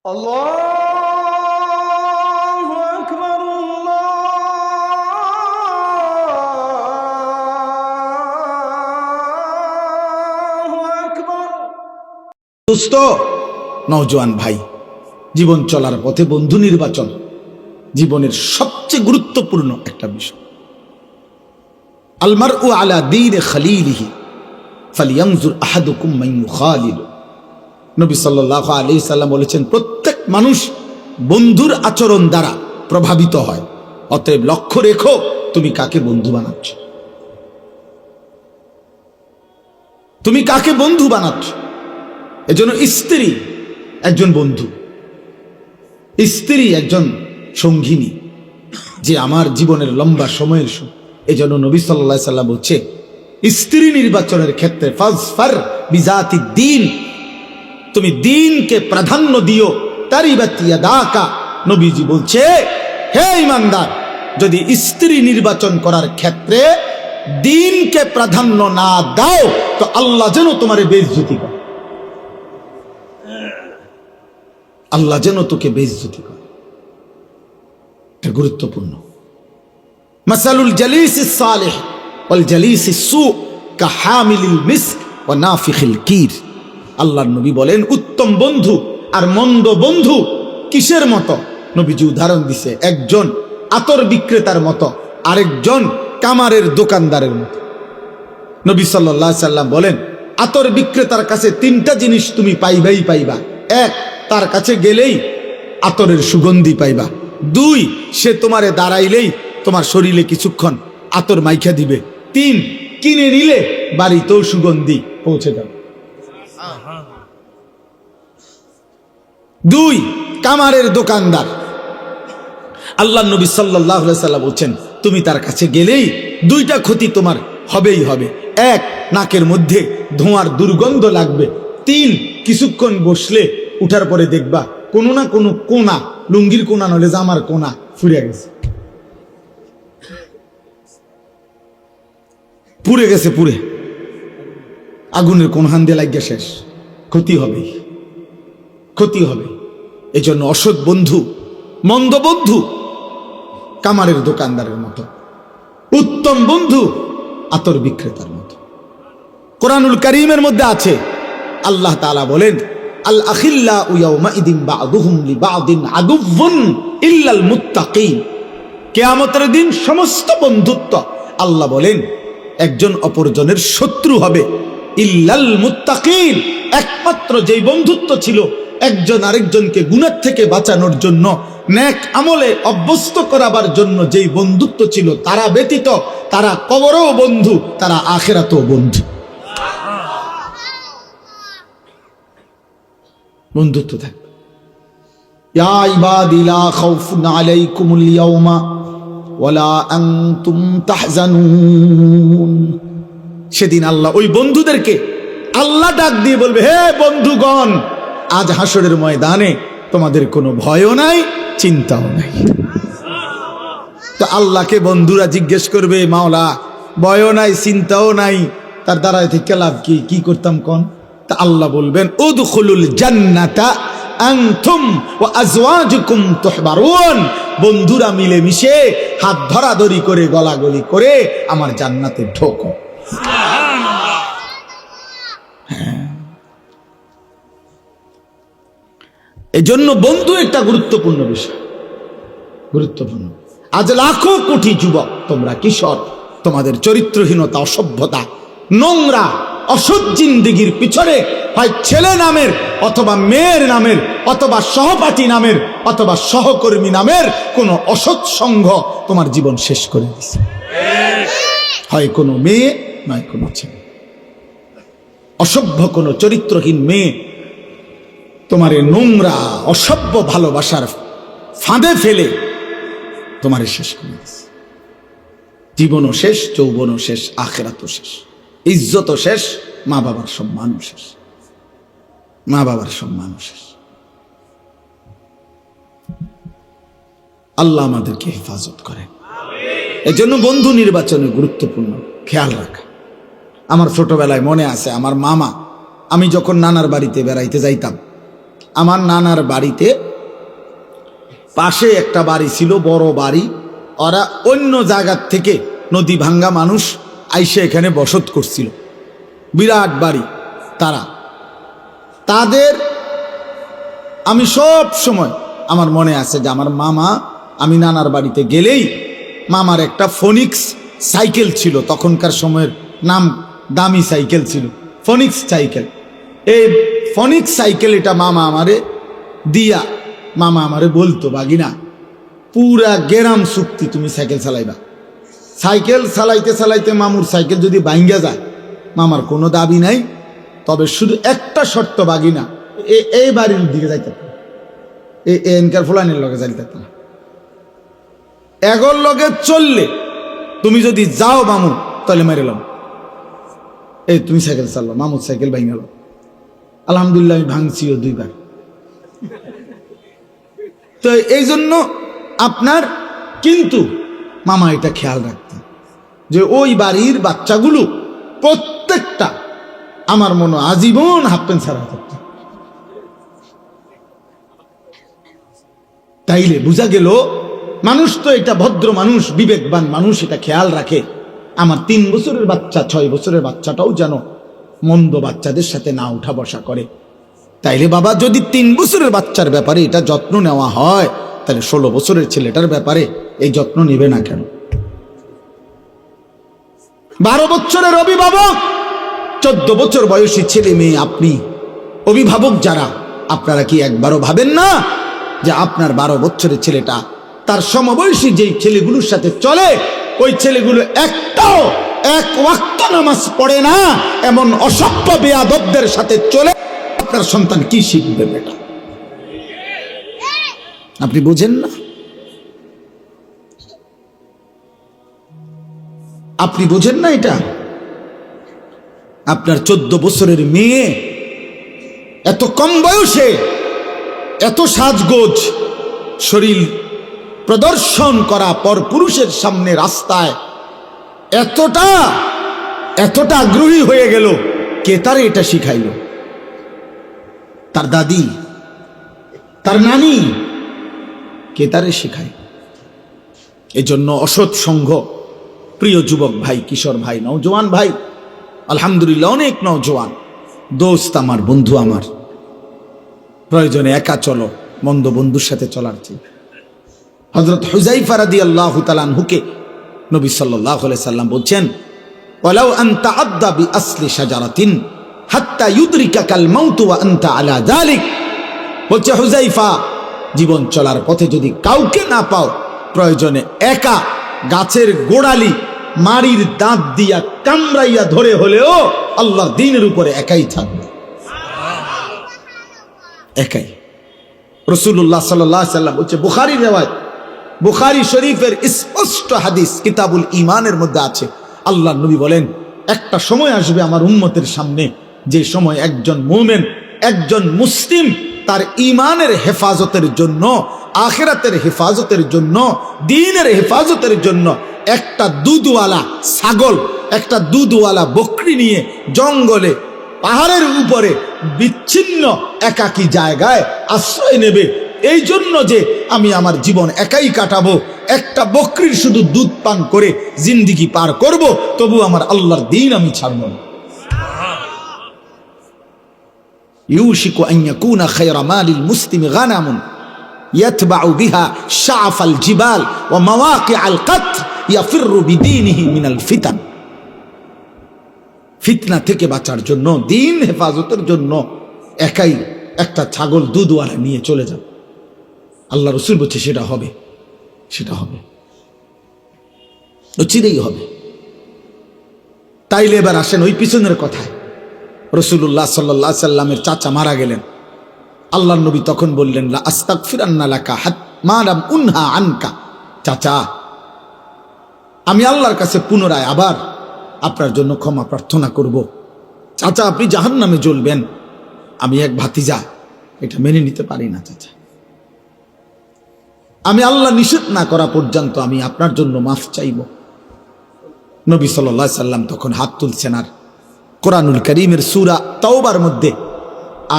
আল্লাহু আকবার, আল্লাহু আকবার। দোস্ত, নওজোয়ান ভাই, জীবন চলার পথে বন্ধু নির্বাচন জীবনের সবচেয়ে গুরুত্বপূর্ণ একটা বিষয়। আলমারউ আলা দীনি খলীলিহি ফালিয়ানজুর আহাদুকুম মান ইউখালিল। নবী সাল্লাল্লাহু আলাইহি সাল্লাম বলেছেন, প্রত্যেক মানুষ বন্ধুর আচরণ দ্বারা প্রভাবিত হয়। অতএব লক্ষ্য রেখো তুমি কাকে বন্ধু বানাচ্ছ, তুমি কাকে বন্ধু বানাচ্ছ। এজন্য স্ত্রী একজন বন্ধু, স্ত্রী একজন সঙ্গিনী, যে আমার জীবনের লম্বা সময়ের এজন্য নবী সাল্লাল্লাহু আলাইহি সাল্লাম বলছে, স্ত্রী নির্বাচনের ক্ষেত্রে ফাজফার বিজাতি দ্বীন, তুমি দ্বীনকে প্রাধান্য দিও। তারিবাত ইয়াদাকা, নবীজি বলছে, হে ঈমানদার, যদি স্ত্রী নির্বাচন করার ক্ষেত্রে দ্বীনকে প্রাধান্য না দাও তো আল্লাহ যেন তোমারে বেইজ্জতি করে, আল্লাহ যেন তোকে বেইজ্জতি করে। এটা গুরুত্বপূর্ণ। মাসালুল জালিসিস সালিহ ওয়াল জালিসিস সু কাহামিলিল মিস্ক ওয়া নাফিখিল কির। আল্লাহর নবী বলেন, উত্তম বন্ধু আর মন্দ বন্ধু কিসের মতো? নবীজি উদাহরণ দিছে, একজন আতর বিক্রেতার মতো, আরেকজন কামারের দোকানদারের মতো। নবী সাল্লাল্লাহু আলাইহি সাল্লাম বলেন, আতর বিক্রেতার কাছে তিনটা জিনিস তুমি পাইবাই পাইবা। এক, তার কাছে গেলেই আতরের সুগন্ধি পাইবা। দুই, সে তোমারে দাঁড়াইলেই তোমার শরীরে কিছুক্ষণ আতর মাইখা দিবে। তিন, কিনে নিলে বাড়িতেও সুগন্ধি পৌঁছে যাবে। দুই, কামারের দোকানদার। আল্লাহ নবী সাল্লাল্লাহু আলাইহি সাল্লাম বলছেন, তুমি তার কাছে গেলেই দুইটা ক্ষতি তোমার হবেই হবে। এক, নাকের মধ্যে ধোঁয়ার দুর্গন্ধ লাগবে। তিন, কিছুক্ষণ বসলে উঠার পরে দেখবা কোনো না কোনো কোনা, লুঙ্গির কোনা নলে জামার কোনা ফুরে গেছে, পুড়ে গেছে, পুড়ে আগুনের কোন হান দিয়ে লাগিয়ে শেষ। ক্ষতি হবে, ক্ষতি হবে। এই জন্য অসৎ বন্ধু, মন্দ বন্ধু কামারের দোকানদারের মতো, উত্তম বন্ধু আতর বিক্রেতার মতো। কোরআনুল কারীমের মধ্যে আছে, আল্লাহ তাআলা বলেন, আল আখিল্লাউ ইয়াউমাইদিন বা'দুহুম লিবা'দিন আদুউন ইল্লাল মুত্তাকিন। কিয়ামতের দিন সমস্ত বন্ধুত্ব, আল্লাহ বলেন, একজন অপরজনের শত্রু হবে, ইল্লাল মুত্তাকিন, একমাত্র যেই বন্ধুত্ব ছিল একজন আরেকজনকে গুনাহ থেকে বাঁচানোর জন্য, নেক আমলে অভ্যস্ত করাবার জন্য যেই বন্ধুত্ব ছিল, তারা ব্যতীত তারা কবরেও বন্ধু, তারা আখিরাতেও বন্ধু। বন্ধুত্ব থাকবে। ইয়া ইবাদি লা খাউফুন আলাইকুমুল ইয়াওমা ওয়ালা আনতুম তাহজানুন। সেদিন আল্লাহ ওই বন্ধুদেরকে আল্লাহ ডাক দিয়ে বলবে, হে বন্ধুগণ, আজ হাসরের ময়দানে তোমাদের কোনো ভয়ও নাই, চিন্তাও নাই। তো আল্লাহকে বন্ধুরা জিজ্ঞেস করবে, মাওলা ভয়ও নাই, চিন্তাও নাই, তার দ্বারায় থেকে লাভ কি? কি করতাম কোন? তা আল্লাহ বলবেন, উদখুলুল জান্নাতা আনতুম ওয়া আজওয়াজুকুম তুহবারুন। বন্ধুরা মিলে মিশে হাত ধরাধরি করে গলাগলি করে আমার জান্নাতে ঢোকো। এই জন্য বন্ধু একটা গুরুত্বপূর্ণ বিষয়, গুরুত্বপূর্ণ। আজ লাখো কোটি যুবক, তোমরা কিশোর, তোমাদের চরিত্রহীনতা, অসভ্যতা, নোংরা অসৎ জিন্দেগির পিছনে হয় ছেলে নামের অথবা মেয়ের নামের অথবা সহপাঠী নামের অথবা সহকর্মী নামের কোন অসৎ সংঘ তোমার জীবন শেষ করে দিছে। হয় কোনো মেয়ে, নয় কোনো ছেলে। অসভ্য কোনো চরিত্রহীন মেয়ে তোমারে নোংরা অসভ্য ভালোবাসার ফাঁদে ফেলে তোমারে শেষ করে দিছে। জীবনও শেষ, যৌবনও শেষ, আখিরাতও শেষ, ইজ্জতও শেষ, মা বাবার সম্মানও শেষ, মা বাবার সম্মানও শেষ। আল্লাহ আমাদেরকে হেফাজত করেন। এই জন্য বন্ধু নির্বাচনে গুরুত্বপূর্ণ খেয়াল রাখা। আমার ছোটবেলায় মনে আছে, আমার মামা, আমি যখন নানার বাড়িতে বেড়াইতে যাইতাম, আমার নানার বাড়িতে পাশে একটা বাড়ি ছিল, বড় বাড়ি। ওরা অন্য জায়গার থেকে নদী ভাঙ্গা মানুষ আইসে এখানে বসত করছিল, বিরাট বাড়ি। তাদের আমি সব সময় আমার মনে আছে যে আমার মামা, আমি নানার বাড়িতে গেলেই মামার একটা ফোনিক্স সাইকেল ছিল, তখনকার সময়ের নাম দামি সাইকেল ছিল, ফোনিক্স সাইকেল। এই ফোনিক্স সাইকেল এটা মামা আমারে দিয়া, মামা আমারে বলতো, বাগিনা পুরা গেরাম চুক্তি তুমি সাইকেল চালাইবা। সাইকেল চালাইতে চালাইতে মামুর সাইকেল যদি ভাঙ্গা যায়, মামার কোনো দাবি নাই, তবে শুধু একটা শর্ত, বাগিনা এই বাড়ির দিকে যাইতে এনকার ফুলানির লগে যাইতে না, এগোর লগে চললে তুমি যদি যাও মামু তাহলে মেরেলাম। এই তুমি সাইকেল চাললো, মামুর সাইকেল ভাঙ গেল। আলহামদুলিল্লাহ আমি ভাঙছিও 2 বার। তো এই জন্য আপনার কিন্তু মামা এটা খেয়াল রাখতেন যে ওই বাড়ির বাচ্চাগুলো প্রত্যেকটা আমার মনে আজীবন হাফ প্যান্ট ছাড়া থাকত। তাইলে বোঝা গেল মানুষ তো এটা ভদ্র মানুষ, বিবেকবান মানুষ, এটা খেয়াল রাখে আমার 3 বছরের বাচ্চা 6 বছরের বাচ্চাটাও যেন মন্দ বাচ্চাদের সাথে না উঠা বসা করে। তাইলে বাবা যদি 3 বছরের বাচ্চার ব্যাপারে এটা যত্ন নেওয়া হয়, তাহলে 16 বছরের ছেলেটার ব্যাপারে এই যত্ন নেবে না কেন? 12 বছরের অভিভাবক, 14 বছর বয়সী ছেলে মেয়ে, আপনি অভিভাবক যারা, আপনারা কি একবারও ভাবেন না যে আপনার 12 বছরের ছেলেটা তার সমবয়সী যেই ছেলেগুলোর সাথে চলে, ওই ছেলেগুলো একটাও 1 ওয়াক্ত নামাজ পড়ে না এমন অসভ্য বেয়াদবদের সাথে চলে, আপনার সন্তান কি শিখবে বেটা? আপনি বুঝেন না? আপনি বুঝেন না এটা? আপনার 14 বছরের মেয়ে এত কম বয়সে এত সাজগোজ শরীর প্রদর্শন করা পর পুরুষের সামনে রাস্তায় এতটা আগ্রহী হয়ে গেল, কে তারে এটা শিখাইল? তার দাদি, তার নানি, কে তারে শিখায়? এই জন্য অসৎ সঙ্গ, প্রিয় যুবক ভাই, কিশোর ভাই, নওজোয়ান ভাই, আলহামদুলিল্লাহ অনেক নওজোয়ান দোস্ত আমার, বন্ধু আমার, প্রয়োজনে একা চলো, মন্দ বন্ধুর সাথে চলার চেয়ে। হযরত হুযায়ফা রাদিয়াল্লাহু তাআলা আনহুকে নবী সাল্লাল্লাহু আলাইহি সাল্লাম বলছেন, ওয়ালাউ আনতা আদদা বিআসলি শাজারাতিন হাত্তা ইউদরিকাকাল মাউত ওয়া আনতা আলা যালিক। বলছে হুযায়ফা, জীবন চলার পথে যদি কাউকে না পাও, প্রয়োজনে একা গাছের গোড়ালি মারির দাঁত দিয়া কামড়াইয়া ধরে হলেও আল্লাহর দ্বীনের উপরে একাই থাকবে, একাই। রাসূলুল্লাহ সাল্লাল্লাহু আলাইহি সাল্লাম বলছে, বুখারীর রিওয়ায়াত, বুখারী শরীফের স্পষ্ট হাদিস কিতাবুল ঈমানের মধ্যে আছে, আল্লাহর নবী বলেন, একটা সময় আসবে আমার উম্মতের সামনে, যে সময় একজন মুমিন, একজন মুসলিম তার ঈমানের হেফাজতের জন্য, আখিরাতের হেফাজতের জন্য, দ্বীনের হেফাজতের জন্য একটা দুধওয়ালা ছাগল, একটা দুধওয়ালা বকরি নিয়ে জঙ্গলে, পাহাড়ের উপরে বিচ্ছিন্ন একাকী জায়গায় আশ্রয় নেবে, এই জন্য যে আমি আমার জীবন একাই কাটাবো, একটা বকরির শুধু দুধ পান করে জিন্দিগি পার করব, তবু আমার আল্লাহর দ্বীন আমি ছাড়ব না। ইউশিকু আন ইয়াকুনা খায়রা মালিল মুসলিমি গানামুন ইয়াতবাউ বিহা শাআফাল জিবাল ওয়া মাওয়াকিআল কাতর ইয়াফিরু বিদীনিহি মিনাল ফিতান। ফিতনা থেকে বাঁচার জন্য, দ্বীন হেফাজতের জন্য একাই একটা ছাগল দুধওয়ালা নিয়ে চলে যান। আল্লাহ রাসূল বলছে সেটা হবে, সেটা হবে, চিরেই হবে। তাইলে এবার আসেন ওই পিছনের কথায়। রাসূলুল্লাহ সাল্লাল্লাহু আলাইহি সাল্লামের চাচা মারা গেলেন, আল্লাহর নবী তখন বললেন, লা আস্তাগফিরান্না লাকা মা লাম উনহা আনকা। চাচা, আমি আল্লাহর কাছে পুনরায় আবার আপনার জন্য ক্ষমা প্রার্থনা করব। চাচা, আপনি জাহান্নামে জ্বলবেন, আমি এক ভাতিজা, এটা মেনে নিতে পারি না চাচা। আমি আল্লাহ নিষেধ না করা পর্যন্ত আমি আপনার জন্য মাফ চাইব। নবী সাল্লাল্লাহু আলাইহি সাল্লাম তখন হাত তুলছেন, আর কোরআনুল কারীমের সূরা তাওবার মধ্যে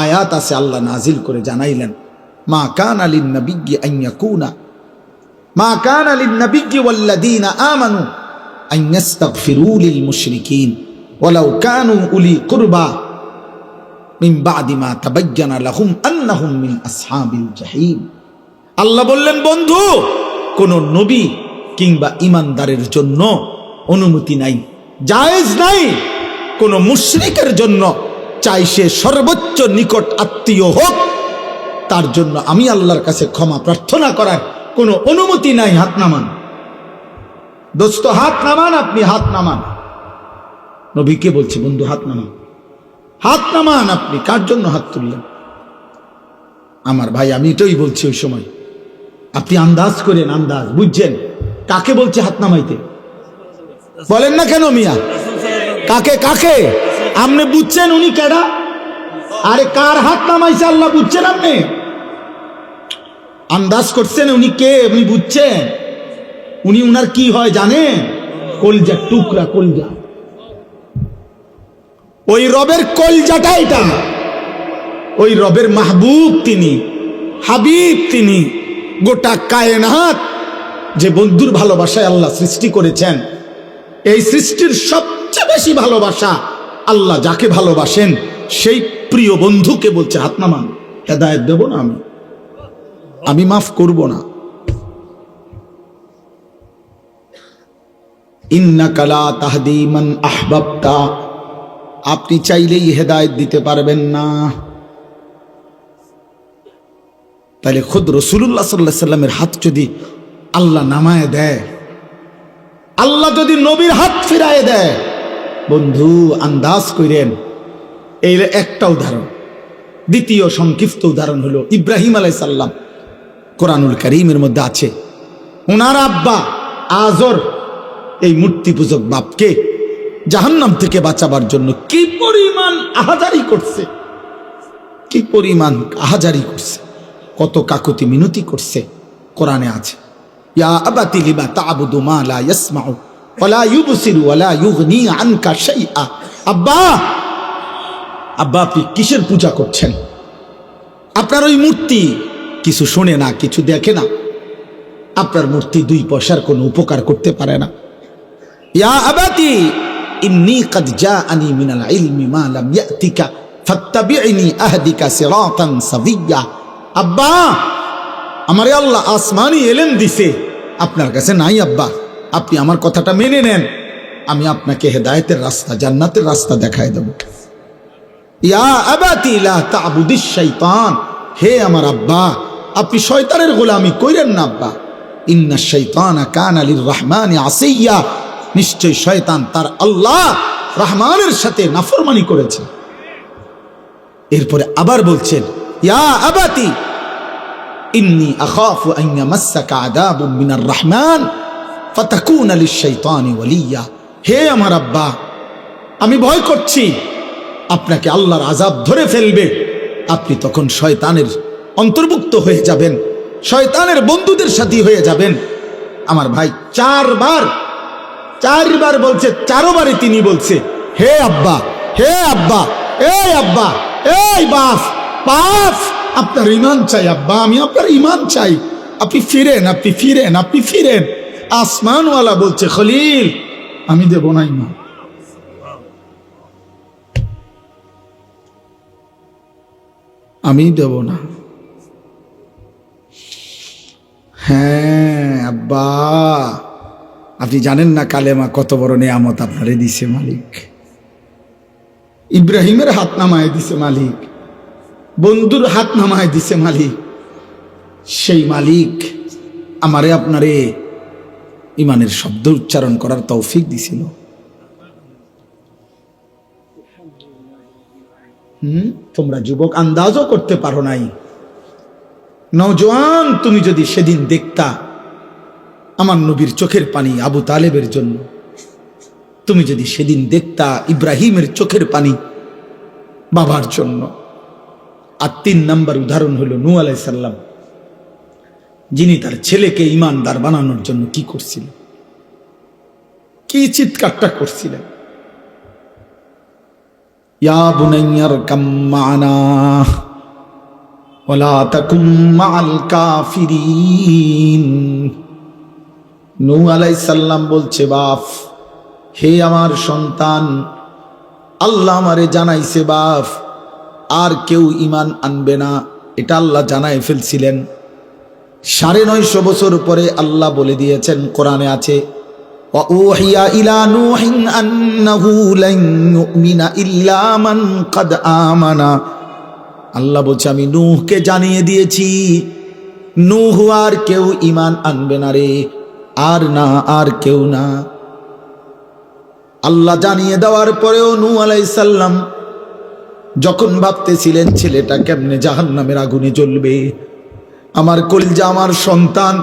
আয়াত আছে, আল্লাহ নাজিল করে জানাইলেন, মা কানা লিন নাবিয়্যি আন ইয়াকুনা মা কানা লিন নাবিয়্যি ওয়াল্লাযীনা আমানু আন ইস্তাগফিরু লিল মুশরিকিন ওয়ালাউ কানু উলি কুরবা মিন বাদি মা তাবায়্যানা লাহুম আন্নাহুম মিন আসহাবিল জাহিম। আল্লাহ বললেন, বন্ধু, কোন নবী কিংবা ইমানদারের জন্য অনুমতি নাই, জায়েজ নাই কোন মুশরিকের জন্য, চাই সে সর্বোচ্চ নিকট আত্মীয় হোক, তার জন্য আমি আল্লাহর কাছে ক্ষমা প্রার্থনা করার কোনো অনুমতি নাই। হাত নামান দোস্ত, হাত নামান, আপনি হাত নামান। নবীকে বলছি, বন্ধু হাত নামান, হাত নামান। আপনি কার জন্য হাত তুললেন? আমার ভাই, আমি এটাই বলছি ওই সময়, আপনি আন্দাজ করেন, আন্দাজ বুঝছেন কাকে বলছে হাত নামাইতে? বলেন না কেন মিয়া, কাকে কাকে? আপনি বুঝছেন উনি কেডা? আরে কার হাত নামাইছে আল্লাহ বুঝছেন? আপনি আন্দাজ করছেন উনি কে? উনি বুঝছেন উনি, উনার কি হয় জানেন? কলজা টুকরা, কলজা। ওই রবের কলজাটা এটা, ওই রবের মাহবুব তিনি, হাবিব তিনি। গোটা কায়নাত যে বন্ধুর ভালোবাসায় আল্লাহ সৃষ্টি করেছেন, এই সৃষ্টির সবচেয়ে বেশি ভালোবাসা আল্লাহ যাকে ভালোবাসেন সেই প্রিয় বন্ধুকে বলছে হাত নামান। হেদায়েত দেব না আমি মাফ করব না। ইন্নাকা লা তাহদি মান আহবাবতা, আপনি চাইলেই হেদায়েত দিতে পারবেন না। তাহলে খুদ রাসূলুল্লাহ সাল্লাল্লাহু আলাইহি সাল্লামের হাত যদি আল্লাহ নামায় দেয়, আল্লাহ যদি নবীর হাত ফিরায় দেয়, বন্ধু আন্দাজ করেন। এই একটা উদাহরণ। দ্বিতীয় সংক্ষিপ্ত উদাহরণ হলো ইব্রাহিম আলাইহিস সালাম। কোরআনুল কারীমের মধ্যে আছে, ওনার আব্বা আজর এই মূর্তি পূজক বাপকে জাহান্নাম থেকে বাঁচাবার জন্য কি পরিমাণ আহাজারি করছে, কি পরিমাণ আহাজারি করছে, কত কাকুতি মিনতি করছে। কোরআনে আছে, ইয়া আবাতি লিমা তা'বুদু মা লা ইয়াসমাউ ওয়া লা ইউবসিরু ওয়া লা ইউগনি আনকা শাইআ। আব্বা, আব্বা আপনি কিসের পূজা করছেন? আপনার ওই মূর্তি কিছু শোনে না, কিছু দেখে না, আপনার মূর্তি 2 পয়সার কোনো উপকার করতে পারে না। ইয়া আবাতি ইন্নী ক্বাদ জাআনি মিনাল ইলমি মা লাম ইয়াতিকা ফাত্তাবি'নি আহদিকা সিরাতান সাবিয়্যা। আব্বা, আমারে আল্লাহ আসমানি ইলম দিছে, আপনার কাছে নাই। আব্বা, আপনি আমার কথাটা মেনে নেন, আমি আপনাকে হেদায়েতের রাস্তা, জান্নাতের রাস্তা দেখায় দেব। ইয়া আবাতি লা তা'বুদিশ শাইতান, হে আমার আব্বা, আপনি শয়তানের গোলামি কইরেন না আব্বা। ইন্নাশ শাইতানা কানা লির রহমানি আসিয়া, নিশ্চয় শয়তান তার আল্লাহ রহমানের সাথে নাফরমানি করেছে। এরপরে আবার বলছেন, ইয়া আবাতি ইন্নী আখাফু আন ইয়ামাসসাকা আযাবুম মিনার রহমান ফাতাকুনা লিশ-শাইতানি ওয়ালিয়্যা। হে আমার আব্বা, আমি ভয় করছি আপনাকে আল্লাহর আযাব ধরে ফেলবে, আপনি তখন শয়তানের অন্তর্ভুক্ত হয়ে যাবেন, শয়তানের বন্ধুদের সাথী হয়ে যাবেন। আমার ভাই 4বার বলছে, 4বারে তিনি বলছে, হে আব্বা, হে আব্বা, এই আব্বা, এই বাপ, বাপ, আপনার ঈমান চাই আব্বা, আমি আপনার ঈমান চাই, আপনি ফিরেন, আপনি ফিরেন, আপনি ফিরেন। আসমানওয়ালা বলছে, খলিল আমি দেব না ঈমান। আমি দেব না। হ্যাঁ আব্বা, আপনি জানেন না কালেমা কত বড় নিয়ামত আপনারে দিছে মালিক। ইব্রাহিমের হাত নামায় দিছে মালিক, বন্ধুর হাত নামায় দিছে মালিক। সেই মালিক আমারে আপনারে ইমানের শব্দ উচ্চারণ করার তৌফিক দিছিল। তোমরা যুবক আন্দাজও করতে পারো নাই। নওজোয়ান, তুমি যদি সেদিন দেখতা আমার নবীর চোখের পানি আবু তালেবের জন্য, তুমি যদি সেদিন দেখতা ইব্রাহিমের চোখের পানি বাবার জন্য। আর 3 নম্বর উদাহরণ হলো নূহ আলাইহিস সালাম, যিনি তার ছেলেকে ঈমানদার বানানোর জন্য কি করছিলেন, কি চিৎকারটা করছিলেন। ইয়া বুনাইয়ারকাম মা'না ওয়ালা তাকুম মা'আল কাফিরিন। নূহ আলাইহিস সালাম বলছে, বাপ, হে আমার সন্তান, আল্লাহ আমারে জানাইছে বাপ আর কেউ ঈমান আনবে না, এটা আল্লাহ জানাই ফেলছিলেন। 950 বছর পরে আল্লাহ বলে দিয়েছেন, কোরআনে আছে, ওয়া উহিয়া ইলা নূহিন আন্নাহু লান ইউমিনা ইল্লা মান ক্বাদ আমানা। আল্লাহ বলছে, আমি নূহকে জানিয়ে দিয়েছি নূহ আর কেউ ঈমান আনবে না রে, আর না, আর কেউ না। আল্লাহ জানিয়ে দেওয়ার পরেও নূহ আলাইহিস সালাম যখন ভাবতেছিলেন ছেলেটা কেমনে জাহান্নামের আগুনে জ্বলবে, আমার কলিজা, আমার সন্তান,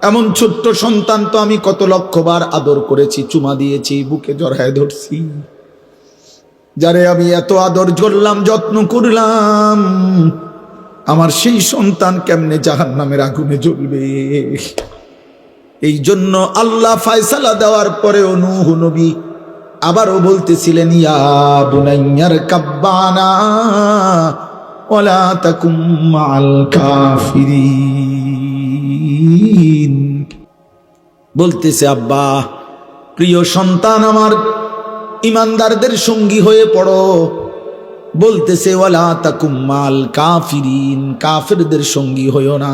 এমন ছোট্ট সন্তান তো আমি কত লক্ষবার আদর করেছি, চুমা দিয়েছি, বুকে জড়ায় ধরছি, যারে আমি এত আদর করলাম, যত্ন করলাম, আমার সেই সন্তান কেমনে জাহান্নামের আগুনে জ্বলবে। এই জন্য আল্লাহ ফয়সালা দেওয়ার পরেও নূহ নবী আবারও বলতেছিলেন, ইয়া বুনাইয়ারকাম মা'না ওয়ালা তাকুম মা'আল কাফিরিন। বলতেছে, আব্বা, প্রিয় সন্তান আমার, ইমানদারদের সঙ্গী হয়ে পড়ো। বলতেছে, ওয়ালা তাকুম মা'আল কাফিরিন, কাফেরদের সঙ্গী হইও না।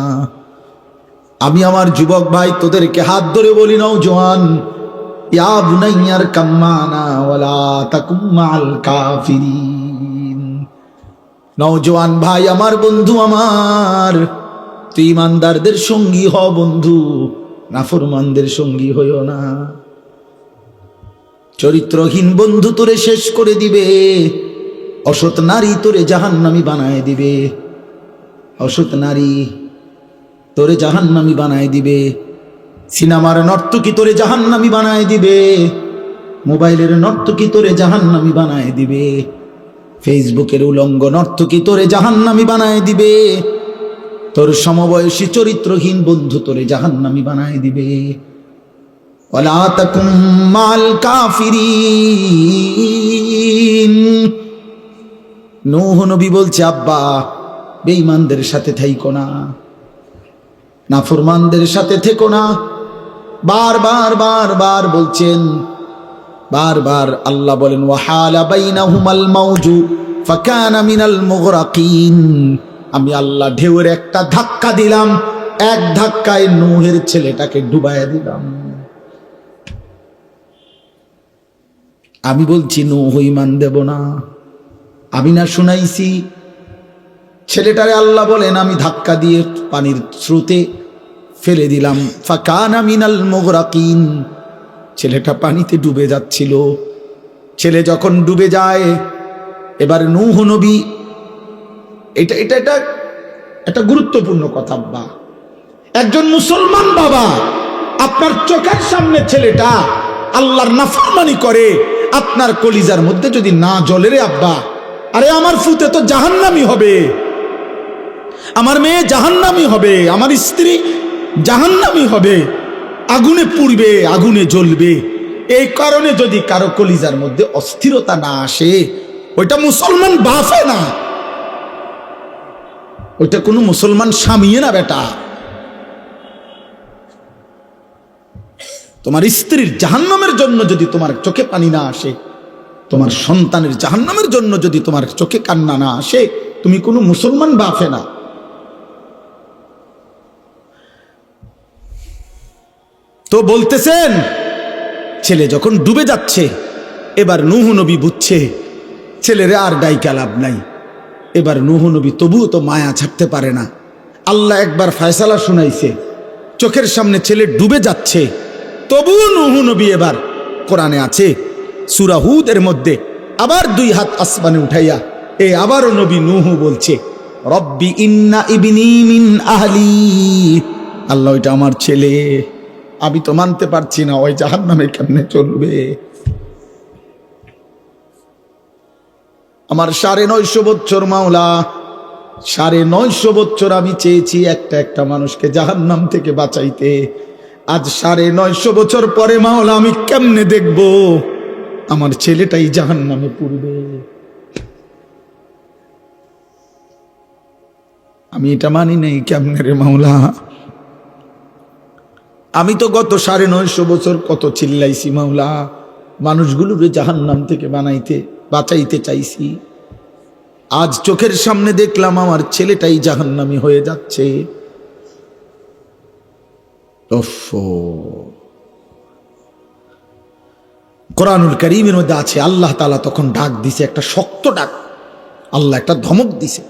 আমি আমার যুবক ভাই তোদেরকে হাত ধরে বলি, নওজোয়ান, ইয়া বুনাইয়ারকাম মা'না ওয়ালা তাকুম মা'আল কাফিরিন। নওজোয়ান ভাই আমার, বন্ধু আমার, তুই ইমানদারদের সঙ্গী হ বন্ধু, নাফরমানদের সঙ্গী হইও না। চরিত্রহীন বন্ধু তোরে শেষ করে দিবে, অসৎ নারী তোরে জাহান্নামী বানায় দিবে, অসৎ নারী তোরে জাহান্নামী বানায় দিবে, সিনেমার নর্তকী তোরে জাহান্নামী বানায় দিবে, মোবাইলের নর্তকী তোরে জাহান্নামী বানায় দিবে, ফেসবুকের উলঙ্গ নর্তকী তোরে জাহান্নামী বানায় দিবে, তোর সমবয়সী চরিত্রহীন বন্ধু তোরে জাহান্নামী বানায় দিবে। ওয়ালা তাকুম মা'আল কাফিরিন। নূহ নবী বলছে, আব্বা, বেঈমানদের সাথে থাইকো না, নাফরমানদের সাথে থেকো না। বারবার বারবার বলছেন, বারবার আল্লাহ বলেন, ওয়াহালা বাইনাহুমাল মাউজু ফাকানা মিনাল মুগরাকিন। আমি আল্লাহ ঢেউয়ের একটা ধাক্কা দিলাম, এক ধাক্কায় নূহের ছেলেটাকে ডুবাইয়া দিলাম। আমি বলছি, নূহ ঈমান দেব না, আমি না শুনাইছি? ছেলেটারে আল্লাহ বলেন, আমি ধাক্কা দিয়ে পানির স্রোতে ফেলে দিলাম, ফাকানা মিনাল মুগরাকিন। ছেলেটা পানিতে ডুবে যাচ্ছিল। ছেলে যখন ডুবে যায়, এবার নূহ নবী, এটা এটা এটা একটা গুরুত্বপূর্ণ কথা আব্বা, একজন মুসলমান বাবা, আপনার চোখের সামনে ছেলেটা আল্লাহর নাফরমানি করে, আপনার কলিজার মধ্যে যদি না জ্বলে রে আব্বা, আরে আমার ফুতে তো জাহান্নামী হবে, আমার মেয়ে জাহান্নামী হবে, আমার স্ত্রী জাহান্নামী হবে, আগুনে পুড়বে, আগুনে জ্বলবে। এই কারণে যদি কারো কলিজার মধ্যে অস্থিরতা না আসে, ওইটা মুসলমান বাফে না, ওইটা কোনো মুসলমান স্বামীয়ে না বেটা। তোমার স্ত্রীর জাহান্নামের জন্য যদি তোমার চোখে পানি না আসে, তোমার সন্তানের জাহান্নামের জন্য যদি তোমার চোখে কান্না না আসে, তুমি কোনো মুসলমান বাফে না। তো বলতেছেন, ছেলে যখন ডুবে যাচ্ছে, এবার নূহ নবী বুঝছে ছেলেরে আর ডাইকা লাভ নাই। এবার নূহ নবী তবুও তো মায়া ছাড়তে পারে না। আল্লাহ একবার ফয়সালা শুনাইছে, চোখের সামনে ছেলে ডুবে যাচ্ছে, তবুও নূহ নবী এবার, কোরআনে আছে সূরা হুদের মধ্যে, আবার 2 হাত আসমানে উঠাইয়া আবারও নবী নূহ বলছে, রব্বি ইন্না ইবনি মিন আহলি। আল্লাহ, ওইটা আমার ছেলে, আমি তো মানতে পারছি না, ওই জাহান্নামে কেমনে চলবে। আমার 950 বছর মাওলা, 950 বছর আমি চেয়েছি একটা মানুষকে জাহান্নাম থেকে বাঁচাইতে। আজ 950 বছর পরে মাওলা, আমি কেমনে দেখব আমার ছেলেটাই জাহান্নামে পড়বে। আমি এটা মানি নাই কেমনে রে মাওলা। আমি তো গত 950 বছর কত চিল্লাইছি মাওলা, মানুষগুলোকে জাহান্নাম থেকে বাঁচাইতে চাইছি। আজ চোখের সামনে দেখলাম আমার ছেলেটাই জাহান্নামী হয়ে যাচ্ছে। কোরআনুল কারীমের মধ্যে আছে, আল্লাহ তাআলা তখন ডাক দিছে, একটা শক্ত ডাক, আল্লাহ একটা ধমক দিছে,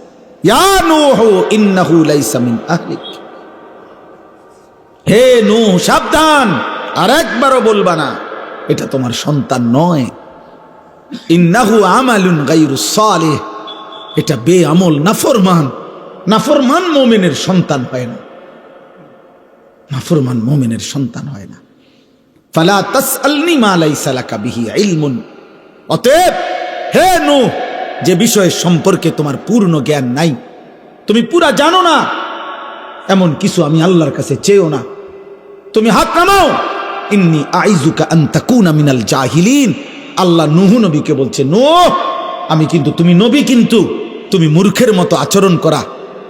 ইয়া নূহ ইন্নাহু লাইসা মিন আহলিক। হে নূহ সাবধান, আর একবারও বলবা না এটা তোমার সন্তান নয়। ইন্নাহু আমালুন গায়রুস সালিহ, এটা বেআমল নাফরমান, নাফরমান মুমিনের সন্তান হয় না, নাফরমান মুমিনের সন্তান হয় না। ফালা তাসআলনি মা লাইসা লাকা বিহি ইলমুন, অতএব হে নূহ, যে বিষয়ের সম্পর্কে তোমার পূর্ণ জ্ঞান নাই, তুমি পুরা জানো না, এমন কিছু আমি আল্লাহর কাছে চেয়েও না। তুমি হাত নামাও, ইন্নী আইযুকা আন তাকুনা মিনাল জাহিলিন। আল্লাহ নূহ নবীকে বলছে, নূহ আমি কিন্তু, তুমি নবী কিন্তু তুমি মূর্খের মতো আচরণ করা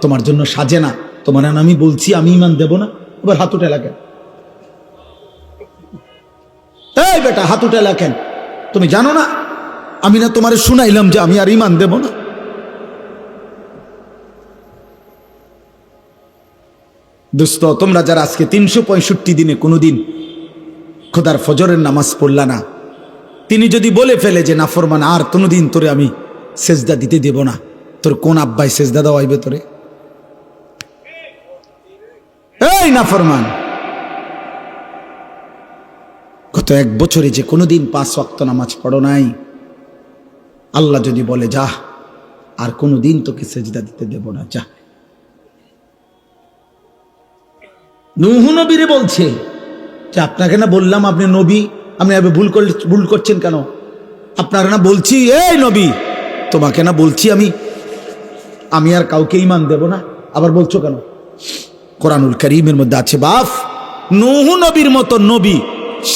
তোমার জন্য সাজে না। তোমার আমি বলছি আমি ঈমান দেব না, এবার হাত উঠে লাগেন। এই বেটা হাত উঠে লাগেন, তুমি জানো না আমি না তোমারে শুনাইলাম যে আমি আর ঈমান দেব না। দোস্ত, তোমরা যারা আজকে 365 দিনে কোনোদিন খোদার ফজরের নামাজ পড়লা না, তিনি যদি বলে ফেলে যে নাফরমান আর কোনোদিন তোরে আমি সেজদা দিতে দেব না, তোর কোন আব্বাই সেজদা দেওয়াইবে তোরে? এই নাফরমান, গত 1 বছরে যে কোনোদিন 5 ওয়াক্ত নামাজ পড়ো নাই, আল্লাহ যদি বলে যা আর কোনোদিন তোকে সেজদা দিতে দেব না, যা। নূহ নবীরে বলছে যে আপনাকে না বললাম আপনি নবী, আপনি ভুল করছেন কেন? আপনাকে না বলছি, এই নবী তোমাকে না বলছি আমি আর কাউকে ঈমান দেব না, আবার বলছো কেন? কোরআনুল কারীমের মধ্যে আছে, বাপ নূহ নবীর মতো নবী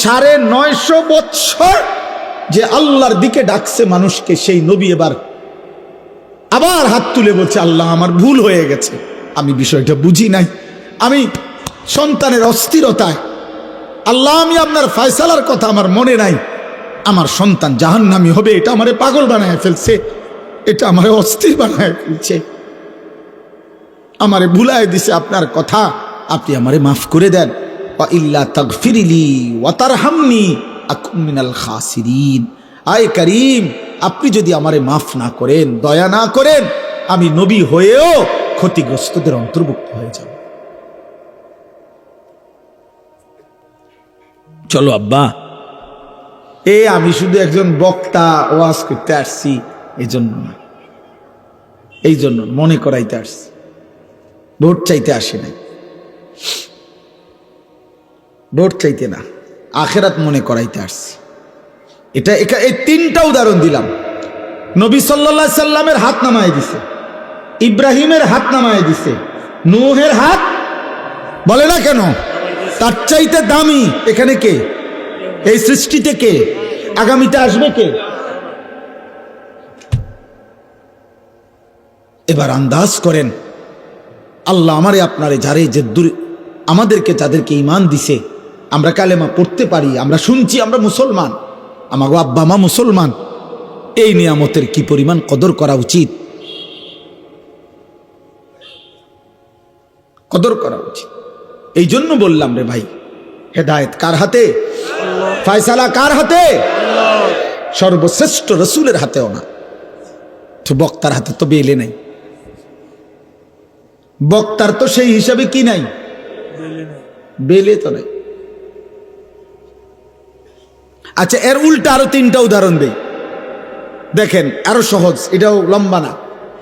950 বছর যে আল্লাহর দিকে ডাকছে মানুষকে, সেই নবী এবার আবার হাত তুলে বলছে, আল্লাহ আমার ভুল হয়ে গেছে, আমি বিষয়টা বুঝি নাই, আমি সন্তানের অস্থিরতায়, আল্লাহ আমি আপনার ফয়সালার কথা আমার মনে নাই, আমার সন্তান জাহান্নামী হবে, এটা আমারে পাগল বানায় ফেলছে, এটা আমারে অস্থির বানায় ফেলছে, আমারে ভুলায় দিছে আপনার কথা, আপনি আমারে মাফ করে দেন। ওয়া ইল্লা তাগফিরলি ওয়া তারহামনি আকুন মিনাল খাসিরিন। আয় করিম, আপনি যদি আমারে মাফ না করেন, দয়া না করেন, আমি নবী হয়েও ক্ষতিগ্রস্তদের অন্তর্ভুক্ত হয়ে যাব। চলো আব্বা, আমি শুধু একজন বক্তা, ওয়াজ করতে আসছি এই জন্য না, এই জন্য মনে করাইতে আসছি, ভোট চাইতে আসি নাই, ভোট চাইতে না, আখেরাত মনে করাইতে আসছি। এই 3টা উদাহরণ দিলাম। নবী সাল্লাল্লাহু আলাইহি সাল্লামের হাত নামায় দিছে, ইব্রাহিমের হাত নামায় দিছে, নূহের হাত বলে না কেন? তার চাইতে দামি এখানে কে? এই সৃষ্টিতে কে? আগামীতে আসবে কে? এবার আন্দাজ করেন, আল্লাহ আমারে আপনারে যারে যে আমাদেরকে যাদেরকে ঈমান দিছে, আমরা কালেমা পড়তে পারি, আমরা শুনছি, আমরা মুসলমান, আমাগো আব্বা মা মুসলমান, এই নিয়ামতের কি পরিমাণ কদর করা উচিত, কদর করা উচিত। এই জন্য বললাম রে ভাই, হেদায়েত কার হাতে? ফয়সালা কার হাতে? সর্বশ্রেষ্ঠ রসুলের হাতেও না, তো বক্তার হাতে তো বেলে নাই, বক্তার তো সেই হিসাবে কি নাই, বেলে তো নাই। আচ্ছা, এর উল্টা আরো 3টা উদাহরণ দেই, দেখেন আরো সহজ, এটাও লম্বা না,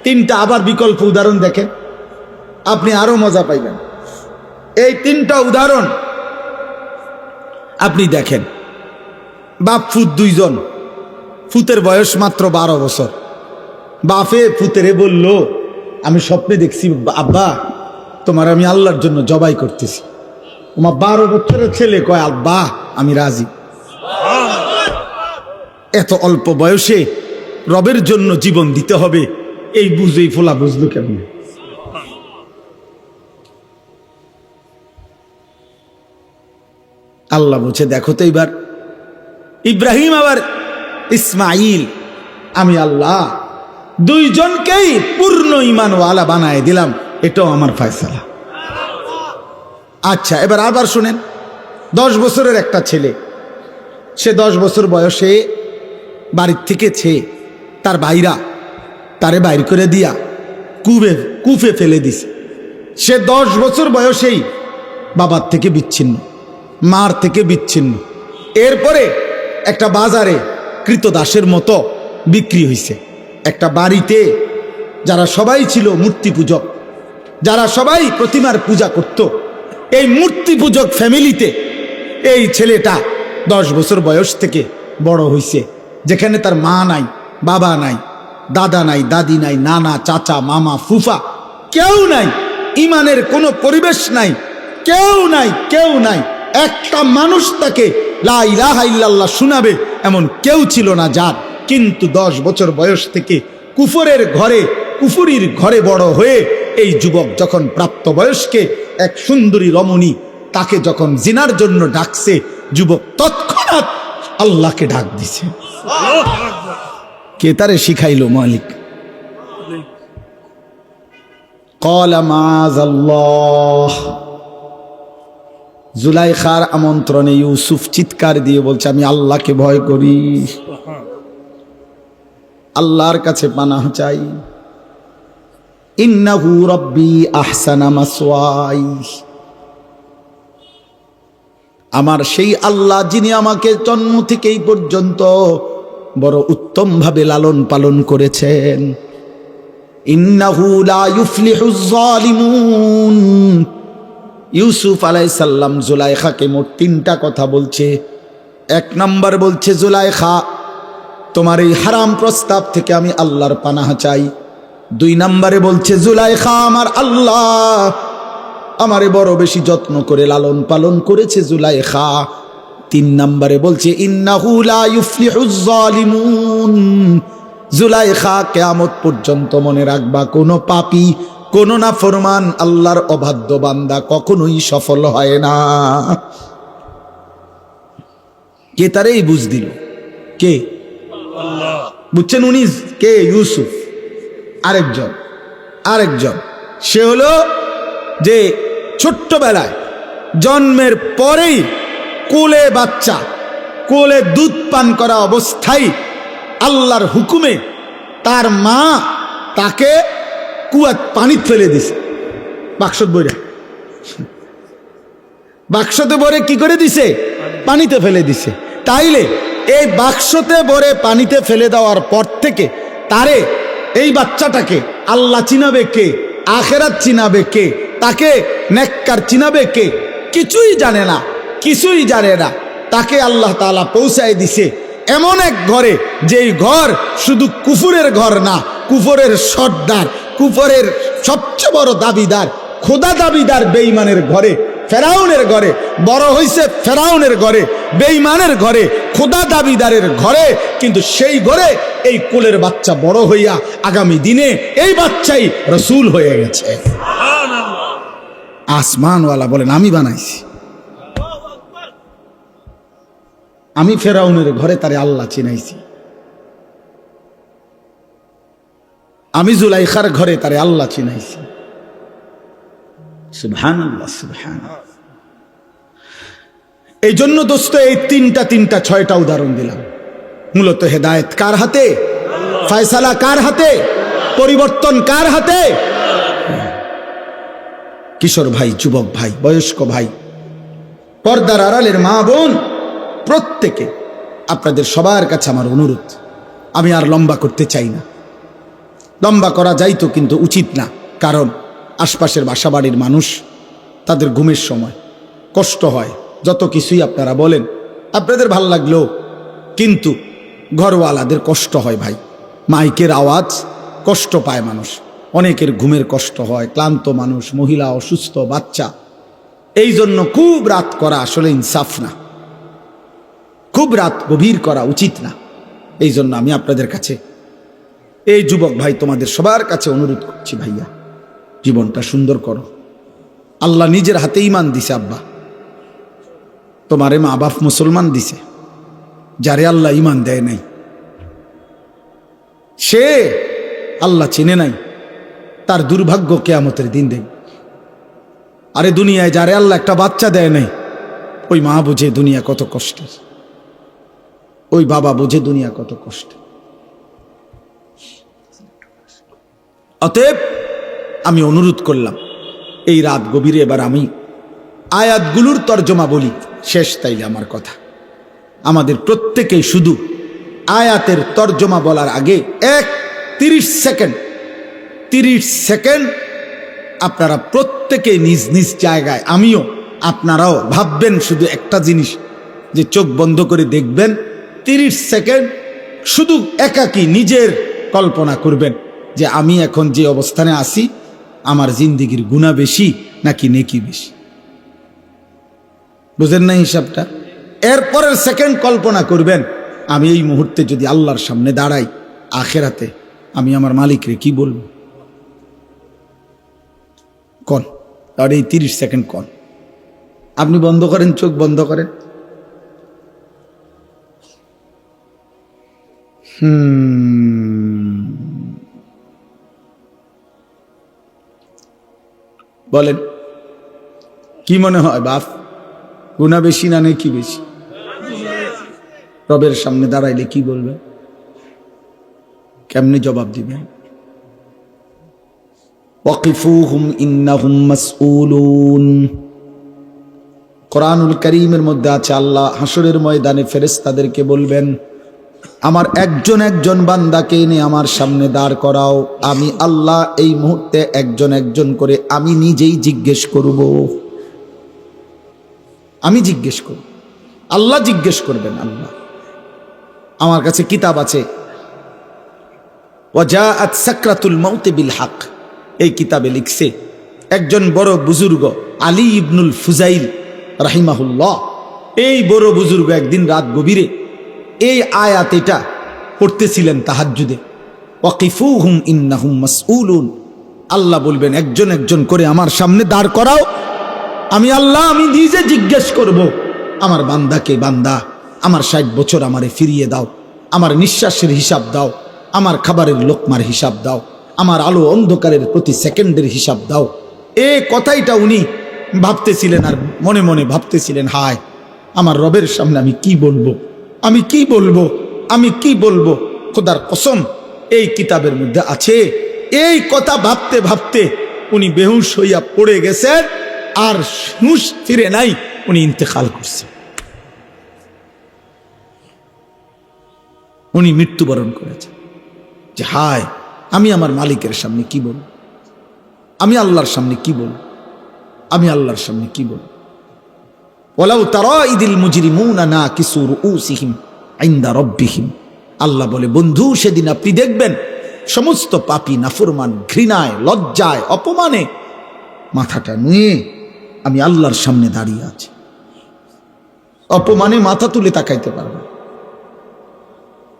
3টা আবার বিকল্প উদাহরণ দেখেন, আপনি আরো মজা পাইবেন। এই 3টা উদাহরণ আপনি দেখেন, বাপ ফুত 2 জন, ফুতের বয়স মাত্র 12 বছর, বাপে ফুতেরে বলল, আমি স্বপ্নে দেখছি আব্বা তোমার আমি আল্লাহর জন্য জবাই করতেছি। তোমার 12 বছরের ছেলে কয়, আব্বা আমি রাজি। এত অল্প বয়সে রবের জন্য জীবন দিতে হবে, এই বুঝেই ফোলা বুঝলো কেমন? আল্লাহ বলছে দেখো তো এবার ইব্রাহিম আবার ইসমাইল, আমি আল্লাহ দুইজনকেই পূর্ণ ঈমানওয়ালা বানায় দিলাম, এটাও আমার ফয়সালা। আচ্ছা এবার আবার শুনেন, 10 বছরের একটা ছেলে, সে 10 বছর বয়সে বাড়ির থেকে তার ভাইরা তারে বাইর করে দিয়া কুফে ফেলে দিছে। সে 10 বছর বয়সেই বাবার থেকে বিচ্ছিন্ন, মার থেকে বিচ্ছিন্ন। এরপরে একটা বাজারে কৃতদাসের মতো বিক্রি হয়েছে। একটা বাড়িতে যারা সবাই ছিল মূর্তি পূজক, যারা সবাই প্রতিমার পূজা করত, এই মূর্তি পূজক ফ্যামিলিতে এই ছেলেটা 10 বছর বয়স থেকে বড় হয়েছে, যেখানে তার মা নাই, বাবা নাই, দাদা নাই, দাদি নাই, নানা, চাচা, মামা, ফুফা কেউ নাই, ইমানের কোনো পরিবেশ নাই, কেউ নাই। একটা মানুষ তাকে লা ইলাহা ইল্লাল্লাহ শোনাবে এমন কেউ ছিল না যার। কিন্তু 10 বছর বয়স থেকে কুফুরির ঘরে বড় হয়ে এই যুবক যখন প্রাপ্তবয়স্কে এক সুন্দরী রমণী তাকে যখন জিনার জন্য ডাকছে, যুবক তৎক্ষণাৎ আল্লাহকে ডাক দিছে। কে তারে শিখাইল? মালিক। ক্বালা মাআযাল্লাহ। জুলাইখার আমন্ত্রণে ইউসুফ চিৎকার দিয়ে বলছে আমি আল্লাহকে ভয় করি, আল্লাহর কাছে পানাহ চাই। ইন্নাহু রাব্বি আহসানা মাসওয়াই। আমার সেই আল্লাহ যিনি আমাকে জন্ম থেকেই পর্যন্ত বড় উত্তম ভাবে লালন পালন করেছেন। ইন্নাহু লা ইউফলিহুজ যালিমুন। ইউসুফ আলাইহিস সালাম জুলাইখাকে মোট 3টা কথা বলছে। 1 নাম্বার বলছে, জুলাইখা তোমার এই হারাম প্রস্তাব থেকে আমি আল্লাহর পানাহ চাই। 2 নম্বরে বলছে, জুলাইখা আমার আল্লাহ আমারে বড় বেশি যত্ন করে লালন পালন করেছে জুলাইখা। 3 নম্বরে বলছে, ইন্নাহু লা ইউফলিহুজ যালিমুন। জুলাইখা কিয়ামত পর্যন্ত মনে রাখবা, কোনো পাপী, কোনো নাফরমান আল্লাহর অবাধ্য বান্দা কখনোই সফল হয় না। কে তারে এই বুঝ দিল? কে? বুঝছেন উনি কে? ইউসুফ। আরেকজন সে হলো যে ছোট্টবেলায় জন্মের পরেই কোলে দুধ পান করা অবস্থায় আল্লাহর হুকুমে তার মা তাকে কুয়াত পানিতে ফেলে দিছে। বাক্সতে ভরে কি করে দিছে? পানিতে ফেলে দিছে। তাইলে এই বাক্সতে ভরে পানিতে ফেলে দেওয়ার পর থেকে তারে, এই বাচ্চাটাকে আল্লাহ চিনাবে কে? আখেরাত চিনাবে কে? তাকে নেককার চিনাবে কে? কিছুই জানে না। তাকে আল্লাহ তাআলা পৌঁছায় দিছে এমন এক ঘরে, যেই ঘর শুধু কুফুরের ঘর না, কুফরের সর্দার, কুফরের সবচেয়ে বড় দাবিদার, খোদা দাবিদার বেঈমানের ঘরে, ফেরাউনের ঘরে বড় হইছে, ফেরাউনের ঘরে, বেঈমানের ঘরে, খোদা দাবিদারের ঘরে। কিন্তু সেই ঘরে এই কোলের বাচ্চা বড় হইয়া আগামী দিনে এই বাচ্চাই রসুল হয়ে গেছে। আসমানওয়ালা বলেন আমি বানাইছি, আমি ফেরাউনের ঘরে তারে আল্লাহ চিনাইছি, আমি জুলাইখার ঘরে তারে আল্লাহ চিনাইছি। সুবহানাল্লাহ, সুবহানাল্লাহ। এই জন্য দোস্ত এই তিনটা 6টা উদাহরণ দিলাম। মূলত হেদায়েত কার হাতে? ফয়সালা কার হাতে? পরিবর্তন কার হাতে? কিশোর ভাই, যুবক ভাই, বয়স্ক ভাই, পর্দার আড়ালের মা বোন, প্রত্যেকে আপনাদের সবার কাছে আমার অনুরোধ, আমি আর লম্বা করতে চাই না। লম্বা করা যাইতো কিন্তু উচিত না, কারণ আশপাশের বাসাবাড়ির মানুষ, তাদের ঘুমের সময় কষ্ট হয়। যত কিছুই আপনারা বলেন, আপনাদের ভাল লাগলেও কিন্তু ঘরওয়ালাদের কষ্ট হয় ভাই। মাইকের আওয়াজ কষ্ট পায় মানুষ, অনেকের ঘুমের কষ্ট হয়, ক্লান্ত মানুষ, মহিলা অসুস্থ, বাচ্চা। এই জন্য খুব রাত করা আসলে ইনসাফ না, খুব রাত গভীর করা উচিত না। এই জন্য আমি আপনাদের কাছে, এই যুবক ভাই, তোমাদের সবার কাছে অনুরোধ করছি, ভাইয়া জীবনটা সুন্দর করো। আল্লাহ নিজের হাতে ঈমান দিছে আব্বা, তোমারে মা বাপ মুসলমান দিছে, যারে আল্লাহ ইমান দেয় নাই, সে আল্লাহ চিনে নাই, তার দুর্ভাগ্য কিয়ামতের দিন দেয়। আরে দুনিয়ায় যারে আল্লাহ একটা বাচ্চা দেয় নাই, ওই মা বুঝে দুনিয়া কত কষ্ট, ওই বাবা বুঝে দুনিয়া কত কষ্ট। অতএব আমি অনুরোধ করলাম, এই রাত গভীরে এবার আমি আয়াতগুলোর তর্জমা বলি, শেষ তাইলে আমার কথা। আমাদের প্রত্যেকেই শুধু আয়াতের তর্জমা বলার আগে 30 সেকেন্ড আপনারা প্রত্যেকে নিজ নিজ জায়গায়, আমিও আপনারাও ভাববেন শুধু একটা জিনিস, যে চোখ বন্ধ করে দেখবেন 30 সেকেন্ড শুধু একাকী নিজের কল্পনা করবেন যে আমি এখন যে অবস্থানে আছি, আমার জিন্দেগির গুনাহ বেশি নাকি নেকি বেশি। বুঝেন না হিসাবটা? এরপরের সেকেন্ড কল্পনা করবেন, আমি এই মুহূর্তে যদি আল্লাহর সামনে দাঁড়াই আখেরাতে, আমি আমার মালিকরে কি বলবো? কোন আর এই 30 সেকেন্ড কোন? আপনি বন্ধ করেন, চোখ বন্ধ করেন। বলেন কি মনে হয় বাপ, গুনাহ বেশি না নেকি বেশি? রবের সামনে দাঁড়াইলে কি বলবেন? কেমনে জবাব দিবেন? ওয়াকিফুহুম ইন্নাহুম মাসউলুন। কোরআনুল কারীমের মধ্যে আছে, আল্লাহ হাসরের ময়দানে ফেরেশতাদেরকে বলবেন, আমার একজন একজন বান্দাকে এনে আমার সামনে দাঁড় করাও, আমি আল্লাহ এই মুহূর্তে একজন একজন করে আমি নিজেই জিজ্ঞেস করব। আমি জিজ্ঞেস করব, আল্লাহ জিজ্ঞেস করবেন। আল্লাহ, আমার কাছে কিতাব আছে, ওয়াজাআত সাকরাতুল মাউত বিল হক, এই কিতাবে লিখছে একজন বড় বুজুর্গ আলী ইবনুল ফুজাইল রাহিমাহুল্লাহ। এই বড় বুজুর্গ একদিন রাত গভীরে এই আয়াত এটা পড়তেছিলেন তাহাজ্জুদে, ওয়াকিফুহুম ইন্নাহুম মাসউলুন। আল্লাহ বলবেন একজন একজন করে আমার সামনে দাঁড় করাও, আমি আল্লাহ আমি নিজে জিজ্ঞেস করব, আমার বান্দাকে, বান্দা আমার 60 বছর আমারে ফিরিয়ে দাও, আমার নিঃশ্বাসের হিসাব দাও, আমার খাবারের লোকমার হিসাব দাও, আমার আলো অন্ধকারের প্রতি সেকেন্ডের হিসাব দাও। এই কথাইটা উনি ভাবতেছিলেন, আর মনে মনে ভাবতেছিলেন, হায় আমার রবের সামনে আমি কি বলবো, আমি কি বলবো, আমি কি বলবো। খোদার কসম এই কিতাবের মধ্যে আছে, এই কথা ভাবতে ভাবতে উনি বেহুশ হইয়া পড়ে গেছেন, আর হুঁশ ফিরে নাই, উনি ইন্তেকাল করছেন, উনি মৃত্যুবরণ করেছেন। যে হায় আমি আমার মালিকের সামনে কি বলবো, আমি আল্লাহর সামনে কি বলবো, আমি আল্লাহর সামনে কি বলবো। ওয়ালাউ তারা ইদিল মুজরিমুনা নাকিসু রুউসিহিম ইনদা রাব্বিহিম। আল্লাহ বলে, বন্ধু সেদিন আপনি দেখবেন সমস্ত পাপী নাফরমান ঘৃণায়, লজ্জায়, অপমানে মাথাটা নুয়ে আমি আল্লাহর সামনে দাঁড়িয়ে আছি। অপমানে মাথা তুলে তাকাইতে পারবে।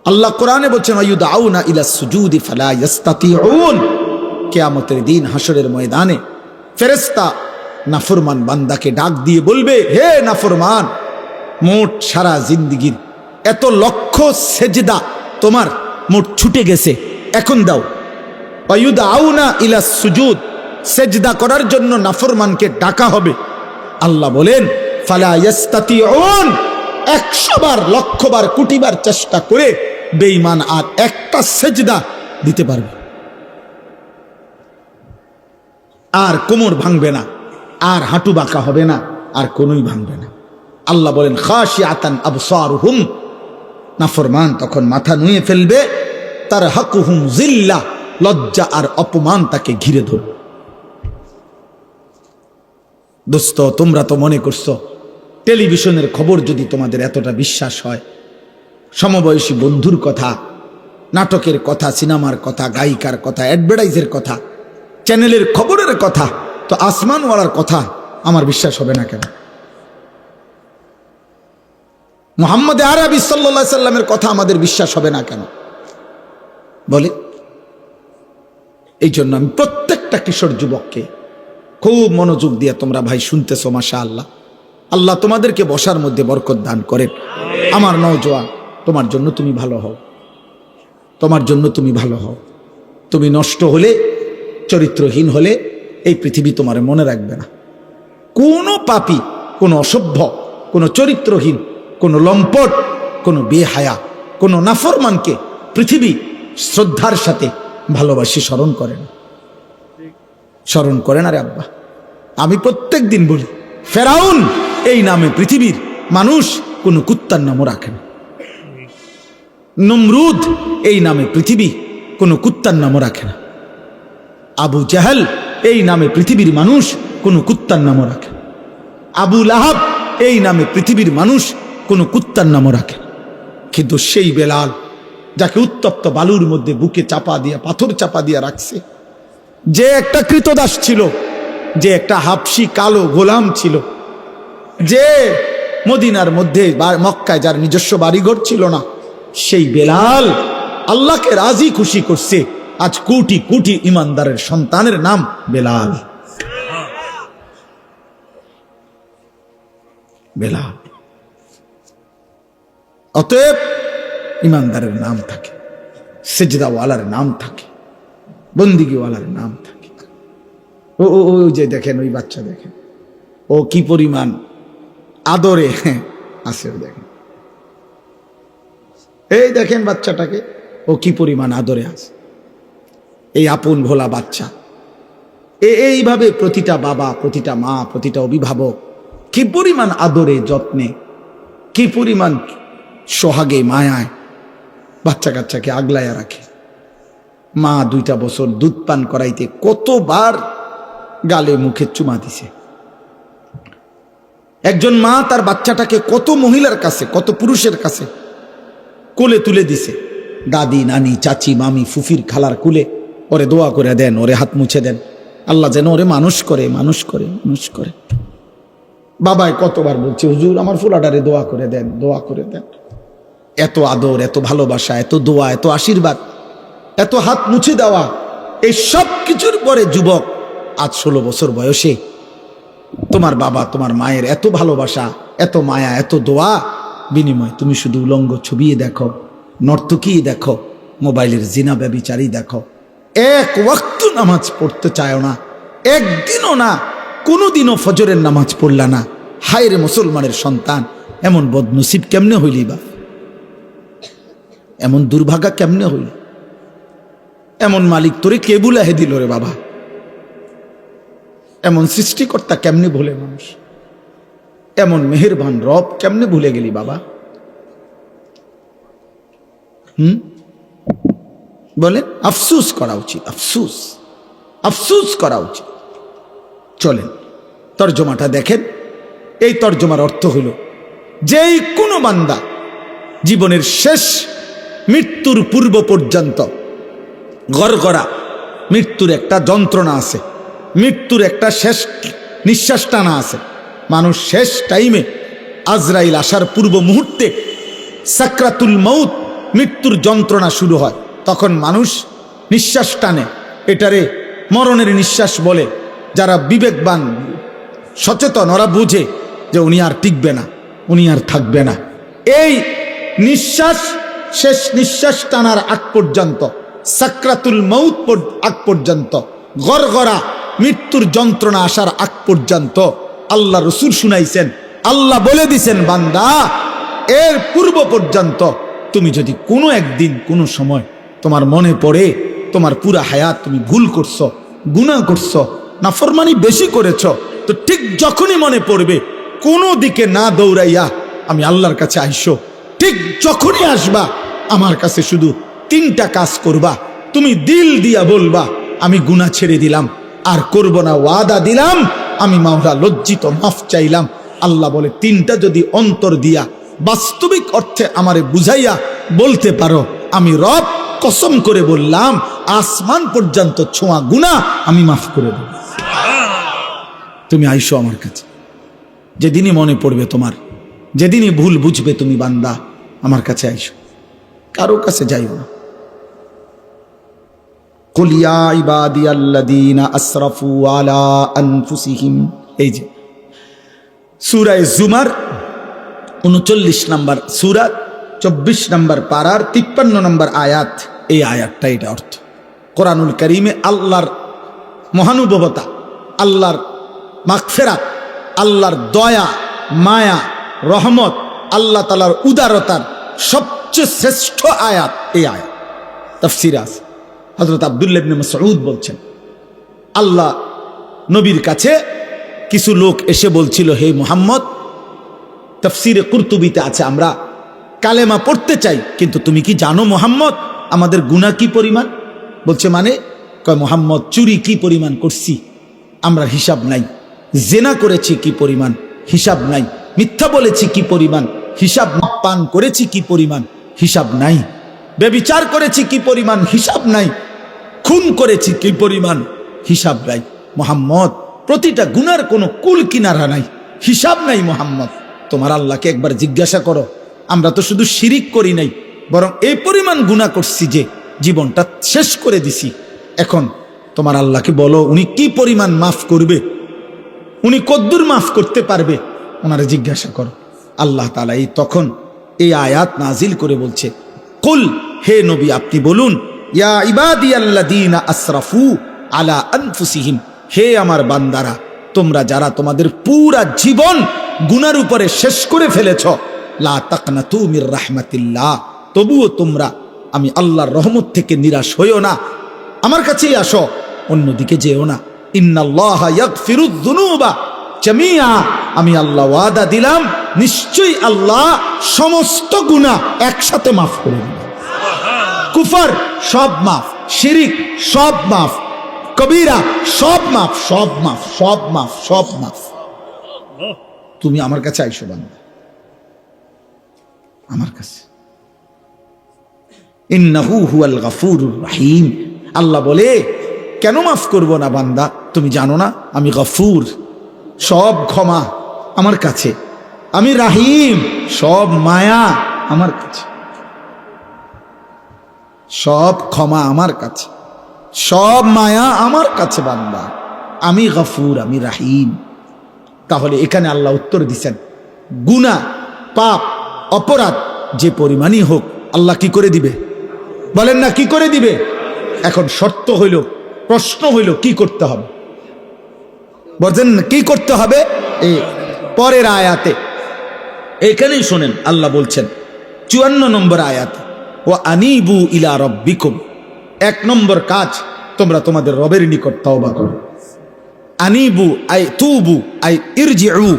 আল্লাহ কোরআনে বলছেন, আয়ুদাউনা ইলাস সুজুদি ফালা ইস্তাতিউন। কিয়ামতের দিন হাসরের ময়দানে ফেরেশতা নাফরমান বান্দাকে ডাক দিয়ে বলবে, হে নাফরমান, মোট সারা জিন্দেগির এত লক্ষ সেজদা তোমার মোট ছুটে গেছে, এখন দাও। আয়ুদাউনা ইলাস সুজুদ, সেজদা করার জন্য নাফরমানকে ডাকা হবে। আল্লাহ বলেন, ফালা ইস্তাতিউন। 100 বার, লক্ষ বার, কোটি বার চেষ্টা করে বেঈমান আর একটা সেজদা দিতে পারবে, আর কোমর ভাঙবে না, আর হাঁটু বাঁকা হবে না, আর কোনোই ভাঙবে না। আল্লাহ বলেন, খাশিআতান আবসারুহুম। নাফরমান তখন মাথা নুয়ে ফেলবে, তার হাকুহুম জিল্লাহ, লজ্জা আর অপমান তাকে ঘিরে ধরবে। দোস্ত, তোমরা তো মনে করছো টেলিভিশনের খবর যদি তোমাদের এতটা বিশ্বাস হয়, সমবয়সী বন্ধুর কথা, নাটকের কথা, সিনেমার কথা, গায়িকার কথা, অ্যাডভার্টাইজের কথা, চ্যানেলের খবরের কথা, তো আসমানওয়ালার কথা আমার বিশ্বাস হবে না কেন? মুহাম্মদ আরবি সাল্লাল্লাহু আলাইহি সাল্লামের কথা আমাদের বিশ্বাস হবে না কেন বলে? এই জন্য আমি প্রত্যেকটা কিশোর যুবককে খুব মনোযোগ দিয়ে, তোমরা ভাই শুনতেছো মাশাআল্লাহ, আল্লাহ তোমাদেরকে বসার মধ্যে বরকত দান করেন। আমার নওজোয়ান, তোমার জন্য তুমি ভালো হও, তোমার জন্য তুমি ভালো হও। তুমি নষ্ট হলে, চরিত্রহীন হলে এই পৃথিবী তোমার মনে রাখবে না। কোনো পাপী, কোনো অসভ্য, কোনো চরিত্রহীন, কোনো লম্পট, কোনো বেহায়া, কোনো নাফরমানকে পৃথিবী শ্রদ্ধার সাথে ভালোবাসি স্মরণ করে না, স্মরণ করে না রে আব্বা। আমি প্রত্যেক দিন বলি, ফেরাউন এই নামে পৃথিবীর মানুষ কোনো কুত্তার নামও রাখে না। নমরুদ এই নামে পৃথিবী কোনো কুত্তার নামও রাখে না। আবু জাহেল এই নামে পৃথিবীর মানুষ কোনো কুত্তার নামও রাখে না। আবু লাহাব এই নামে পৃথিবীর মানুষ কোনো কুত্তার নামও রাখে না। কিন্তু সেই বেলাল, যাকে উত্তপ্ত বালুর মধ্যে বুকে চাপা দিয়া, পাথর চাপা দিয়া রাখছে, যে একটা কৃতদাস ছিল, যে একটা হাবশি কালো গোলাম ছিল, যে মদিনার মধ্যে মক্কায় যার নিজস্ব বাড়িঘর ছিল না, সেই বেলাল আল্লাহকে রাজি খুশি করছে। আজ কোটি কোটি ইমানদারের সন্তানের নাম বেলাল। বেলাল। অতএব ইমানদারের নাম থাকে, সেজদাওয়ালার নাম থাকে, বন্দিগিওয়ালার নাম থাকে। ও ও ও যে দেখেন, ওই বাচ্চা দেখেন, ও কি পরিমাণ আদরে আছে, দেখেন, এই দেখেন বাচ্চাটাকে, ও কি পরিমাণ আদরে আছে। এই আপন ভোলা বাচ্চা, এইভাবে প্রতিটা বাবা, প্রতিটা মা, প্রতিটা অভিভাবক কি পরিমাণ আদরে যত্নে, কি পরিমাণ সোহাগে মায়ায় বাচ্চা কাচ্চাকে আগলায়া রাখে। মা 2টা বছর দুধ পান করাইতে কতবার গালে মুখে চুমা দিছে। একজন মা তার বাচ্চাটাকে কত মহিলার কাছে, কত পুরুষের কাছে কোলে তুলে দিছে। দাদি, নানি, চাচি, মামি, ফুফির, খালার কুলে ওরে দোয়া করে দেন, ওরে হাত মুছে দেন, আল্লাহ যেন ওরে মানুষ করে, মানুষ করে, মানুষ করে। বাবায় কতবার বলছে, হুজুর আমার ফুলাডারে দোয়া করে দেন, দোয়া করে দেন। এত আদর, এত ভালোবাসা, এত দোয়া, এত আশীর্বাদ, এত হাত মুছে দেওয়া, এই সব কিছুর পরে যুবক আজ 16 বছর বয়সে তোমার বাবা, তোমার মায়ের এত ভালোবাসা, এত মায়া, এত দোয়া বিনিময় তুমি শুধু উলঙ্গ ছবি দেখো, নর্তকী দেখো, মোবাইলের জিনা ব্যভিচারী দেখো। এক ওয়াক্ত নামাজ পড়তে চায় না, একদিনও না, কোনোদিনও ফজরের নামাজ পড়লা না। হায় রে মুসলমানের সন্তান, এমন বদনসিব কেমনে হইলি বা, এমন দুর্ভাগা কেমনে হইল? এমন মালিক তোরে কে বুলাহে দিল রে বাবা? এমন সৃষ্টিকর্তা কেমনে ভুলে মানুষ? এমন মেহেরবান রব কেমনে ভুলে গেলি বাবা? বলেন, আফসুস করা উচিত, আফসুস, আফসুস করা উচিত। চলেন তর্জমাটা দেখেন। এই তর্জমার অর্থ হইল, যেই কোনো বান্দা জীবনের শেষ মৃত্যুর পূর্ব পর্যন্ত গড়গড়া, মৃত্যুর একটা যন্ত্রণা আছে, মৃত্যুর একটা শেষ নিঃশ্বাস টানা আছে। মানুষ শেষ টাইমে আজরাইল আসার পূর্ব মুহূর্তে সাকরাতুল মউত, মৃত্যুর যন্ত্রণা শুরু হয়, তখন মানুষ নিঃশ্বাস টানে। এটারে মরণের নিঃশ্বাস বলে। যারা বিবেকবান, সচেতন, ওরা বুঝে যে উনি আর টিকবে না, উনি আর থাকবে না। এই নিঃশ্বাস, শেষ নিঃশ্বাস টানার আগ পর্যন্ত, সাকরাতুল মউত আগ পর্যন্ত, গড়গড়া মৃত্যুর যন্ত্রণা আসার আগ পর্যন্ত আল্লাহ রসুল শুনাইছেন, আল্লাহ বলে দিছেন, বান্দা এর পূর্ব পর্যন্ত তুমি যদি কোনো একদিন কোনো সময় তোমার মনে পড়ে তোমার পুরা হায়াত তুমি ভুল করছো, গুনাহ করছো, নাফরমানি বেশি করেছ, তো ঠিক যখনই মনে পড়বে কোনো দিকে না দৌড়াইয়া আমি আল্লাহর কাছে আইসো। ঠিক যখনই আসবা আমার কাছে শুধু 3টা কাজ করবা। তুমি দিল দিয়া বলবা আমি গুনাহ ছেড়ে দিলাম, আর করব না, ওয়াদা দিলাম, আমি মাওলা লজ্জিত, মাফ চাইলাম। আল্লাহ বলে 3টা যদি অন্তর দিয়া বাস্তবিক অর্থে আমারে বুঝাইয়া বলতে পারো, আমি রব কসম করে বললাম আসমান পর্যন্ত ছোঁয়া গুনাহ আমি মাফ করে দেব। তুমি আইসো আমার কাছে, যেদিনই মনে পড়বে তোমার, যেদিনই ভুল বুঝবে তুমি বান্দা, আমার কাছে আইসো, কারো কাছে যাইও না। কুল ইয়া ইবাদিয়াল্লাযীনা আসরাফু আলা আনফুসিহিম, এই যে সূরায়ে জুমার 39 নম্বর সূরা 24 নম্বর পারার 53 নম্বর আয়াত। এই আয়াতটা এটা অর্থ। কোরআনুল কারীমে আল্লাহর মহানুভবতা, আল্লাহর মাগফিরাত, আল্লাহর দয়া, মায়া, রহমত, আল্লাহ তাআলার উদারতার সবচেয়ে শ্রেষ্ঠ আয়াত এই আয়াত। তাফসীরে আছে, হযরত আব্দুল্লাহ ইবনে মাসউদ বলছেন, আল্লাহ নবীর কাছে কিছু লোক এসে বলছিল, হে মুহাম্মদ, তাফসীরে কুরতুবিতে আছে, আমরা কালেমা পড়তে চাই, কিন্তু তুমি কি জানো মুহাম্মদ আমাদের গুনাহ কি পরিমাণ? বলছে মানে? কয় মুহাম্মদ, চুরি কি পরিমাণ করছি আমরা হিসাব নাই, জেনা করেছি কি পরিমাণ হিসাব নাই, মিথ্যা বলেছি কি পরিমাণ হিসাব, পান করেছি কি পরিমাণ হিসাব নাই, ব্যভিচার করেছি কি পরিমাণ হিসাব নাই, খুন করেছি কি পরিমাণ হিসাব নাই। মুহাম্মদ, প্রতিটা গুনার কোনো কুল কিনারা নাই, হিসাব নাই। মুহাম্মদ, তোমার আল্লাহকে একবার জিজ্ঞাসা করো, আমরা তো শুধু শিরিক করি নাই, বরং এই পরিমাণ গুনাহ করছি যে জীবনটা শেষ করে দিছি। এখন তোমার আল্লাহকে বলো, উনি কি পরিমাণ মাফ করবে, উনি কদ্দুর মাফ করতে পারবে, ওনারে জিজ্ঞাসা করো। আল্লাহ তাআলা তখন এই আয়াত নাজিল করে বলছে, কুল, হে নবী আপনি বলুন, ইয়া ইবাদিয়াল্লাযীনা আসরাফু আলা আনফুসিহিম, হে আমার বান্দারা, তোমরা যারা তোমাদের পুরা জীবন গুনার উপরে শেষ করে ফেলেছ, লা তাকনাতু মির রাহমাতিল্লাহ, তবুও তোমরা আমি আল্লাহর রহমত থেকে নিরাশ হইও না, আমার কাছেই আসো, অন্যদিকে যেও না। ইন্নাল্লাহা ইয়াগফিরুয যুনুবা জামিআ, আমি আল্লাহ ওয়াদা দিলাম, নিশ্চয়ই আল্লাহ সমস্ত গুনাহ একসাথে মাফ করে দিবেন। কুফর সব মাফ, শিরিক সব মাফ, কবিরা সব মাফ, সব মাফ, সব মাফ, সব মাফ। তুমি আমার কাছে আইসো বান্দা, আমার কাছে। ইন্নাহু হুয়াল গাফুরুর রহিম, আল্লাহ বলে, কেন মাফ করব না বান্দা? তুমি জানো না আমি গফুর, সব ক্ষমা আমার কাছে, আমি রাহিম, সব মায়া আমার কাছে, সব ক্ষমা আমার কাছে, সব মায়া আমার কাছে বান্দা, আমি গফুর, আমি রাহিম। তাহলে এখানে আল্লাহ উত্তর দিচ্ছেন, গুনাহ, পাপ, অপরাধ যে পরিমাণই হোক আল্লাহ কি করে দিবে? বলেন না, কি করে দিবে? এখন শর্ত হইল, প্রশ্ন হইল, কি করতে হবে? বলছেন কি করতে হবে? এই পরের আয়াতে এখানেই শোনেন, আল্লাহ বলছেন 54 নম্বর আয়াতে, ও আনিবু ইলা রব্বিকুম, 1 নম্বর কাজ, তোমরা তোমাদের রবের নিকট তওবা করো। আনিবু আই তুবু আই ইরজিউ,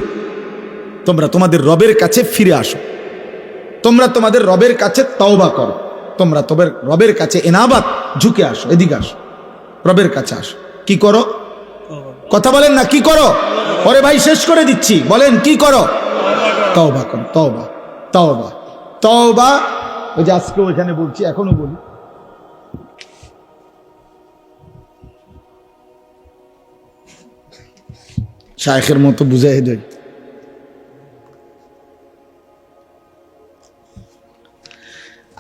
তোমরা তোমাদের রবের কাছে ফিরে আসো, তোমরা তোমাদের রবের কাছে তওবা করো, তোমরা তোমাদের রবের কাছে এনাবাত, ঝুঁকে আসো, এদিকে আসো, রবের কাছে আসো। কি করো? কথা বলেন না, কি করো? ওরে ভাই শেষ করে দিচ্ছি, বলেন কি করো? তওবা করো, তওবা, তওবা, তওবা। ওই যে আজকে ওইখানে বলছি, এখনো বলি, শায়েখের মতো বুঝাই দেয়।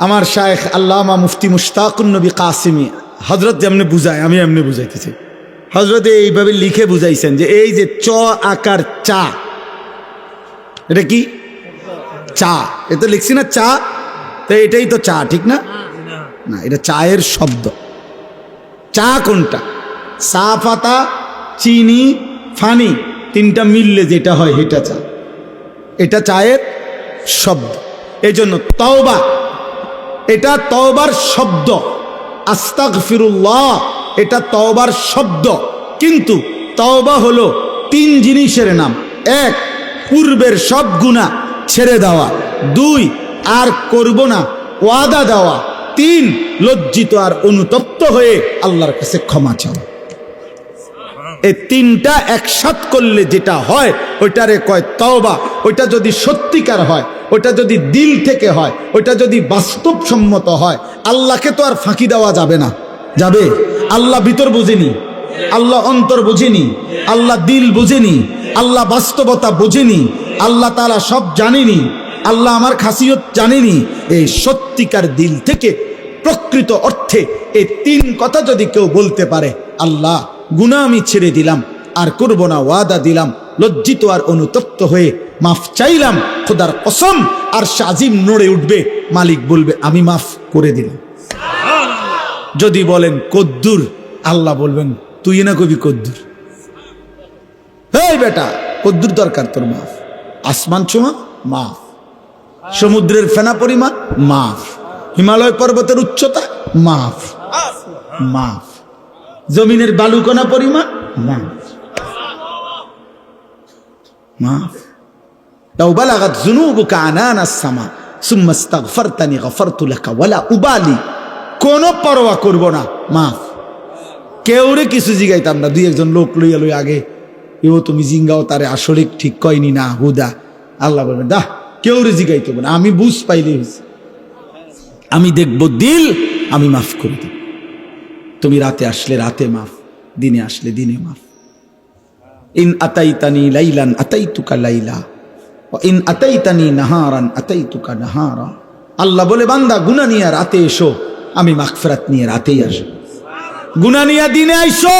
আমার শায়েখ আল্লামা মুফতি মুশতাকুন নবী কাসিমি হযরত যেমনি বুঝায়, আমি এমনি বুঝাইতেছি। হযরত এইভাবে লিখে বুঝাইছেন যে এই যে চ আকার চা, এটা কি? চা। এটা লিখছি না চা, তো এটাই তো চা, ঠিক না? না, এটা চায়ের শব্দ। চা কোনটা? চা পাতা, চিনি, ফানি, তিনটা মিললে যেটা হয় এটা চা, এটা চায়ের শব্দ। এই জন্য তওবা, এটা তওবার শব্দ। আস্তাগফিরুল্লাহ, এটা তওবার শব্দ। কিন্তু তওবা হলো 3 জিনিসের নাম। 1, পূর্বের সব গুনাহ ছেড়ে দেওয়া। 2, আর করব না ওয়াদা দেওয়া। 3, লজ্জিত আর অনুতপ্ত হয়ে আল্লাহর কাছে ক্ষমা চাওয়া। এই 3টা একসাথ করলে যেটা হয় ওইটারে কয় তওবা। ওইটা যদি সত্যিকার হয়, ওইটা যদি দিল থেকে হয়, ওইটা যদি বাস্তবসম্মত হয়, আল্লাহকে তো আর ফাঁকি দেওয়া যাবে না। যাবে? আল্লাহ ভিতর বোঝেনি, আল্লাহ অন্তর বোঝেনি, আল্লাহ দিল বোঝেনি, আল্লাহ বাস্তবতা বোঝেনি, আল্লাহ তাআলা সব জানেনি, আল্লাহ আমার খাসিয়ত জানেনি। এই সত্যিকার দিল থেকে প্রকৃত অর্থে এই 3 কথা যদি কেউ বলতে পারে, আল্লাহ গুনাহ আমি ছেড়ে দিলাম, আর করব না, ওয়াদা দিলাম, লজ্জিত আর অনুতপ্ত হয়ে মাফ চাইলাম, খোদার কসম আর আজিম নড়ে উঠবে, মালিক বলবে আমি মাফ করে দিলাম। যদি বলেন কদ্দুর, আল্লাহ বলবেন তুই না কবি কদ্দুর। এই বেটা কদ্দুর দরকার তোর, মাফ। আসমান ছোঁয়া মাফ, সমুদ্রের ফেনা পরিমাণ মাফ, হিমালয় পর্বতের উচ্চতা মাফ, মাফ, জমিনের বালুকণা পরিমাণ মাফ, মাফ। লাউ বালাগাত যুনুবুকা আনানাস সামা সুম্মা ইস্তাগফারতানি গফারতু লাকা ওয়ালা উবালি। কোনো পরোয়া করব না, মাফ। কেউরে কিছু জিগাইতাম না, দুই একজন লোক লইয়া লই আগে এও তুমি জিঙ্গাও তারে আসলে ঠিক কয়নি না হুদা। আল্লাহ বলবেন দাহ কেউরে জিগাইতে না, আমি বুঝ পাইলে হয়েছে, আমি দেখব দিল, আমি মাফ করে দেব। তুমি রাতে আসলে রাতে মাফ, দিনে আসলে দিনে মাফ। ইন আতাইতানি লাইলান আতাইতুকা লাইলা ওয়া ইন আতাইতানি নাহারান আতাইতুকা নাহারা। আল্লাহ বলে বান্দা গুনাহ নিয়ে রাতে এসো, আমি মাগফিরাত নিয়ে রাতেই আসব। গুনাহ নিয়ে দিনে আইসো,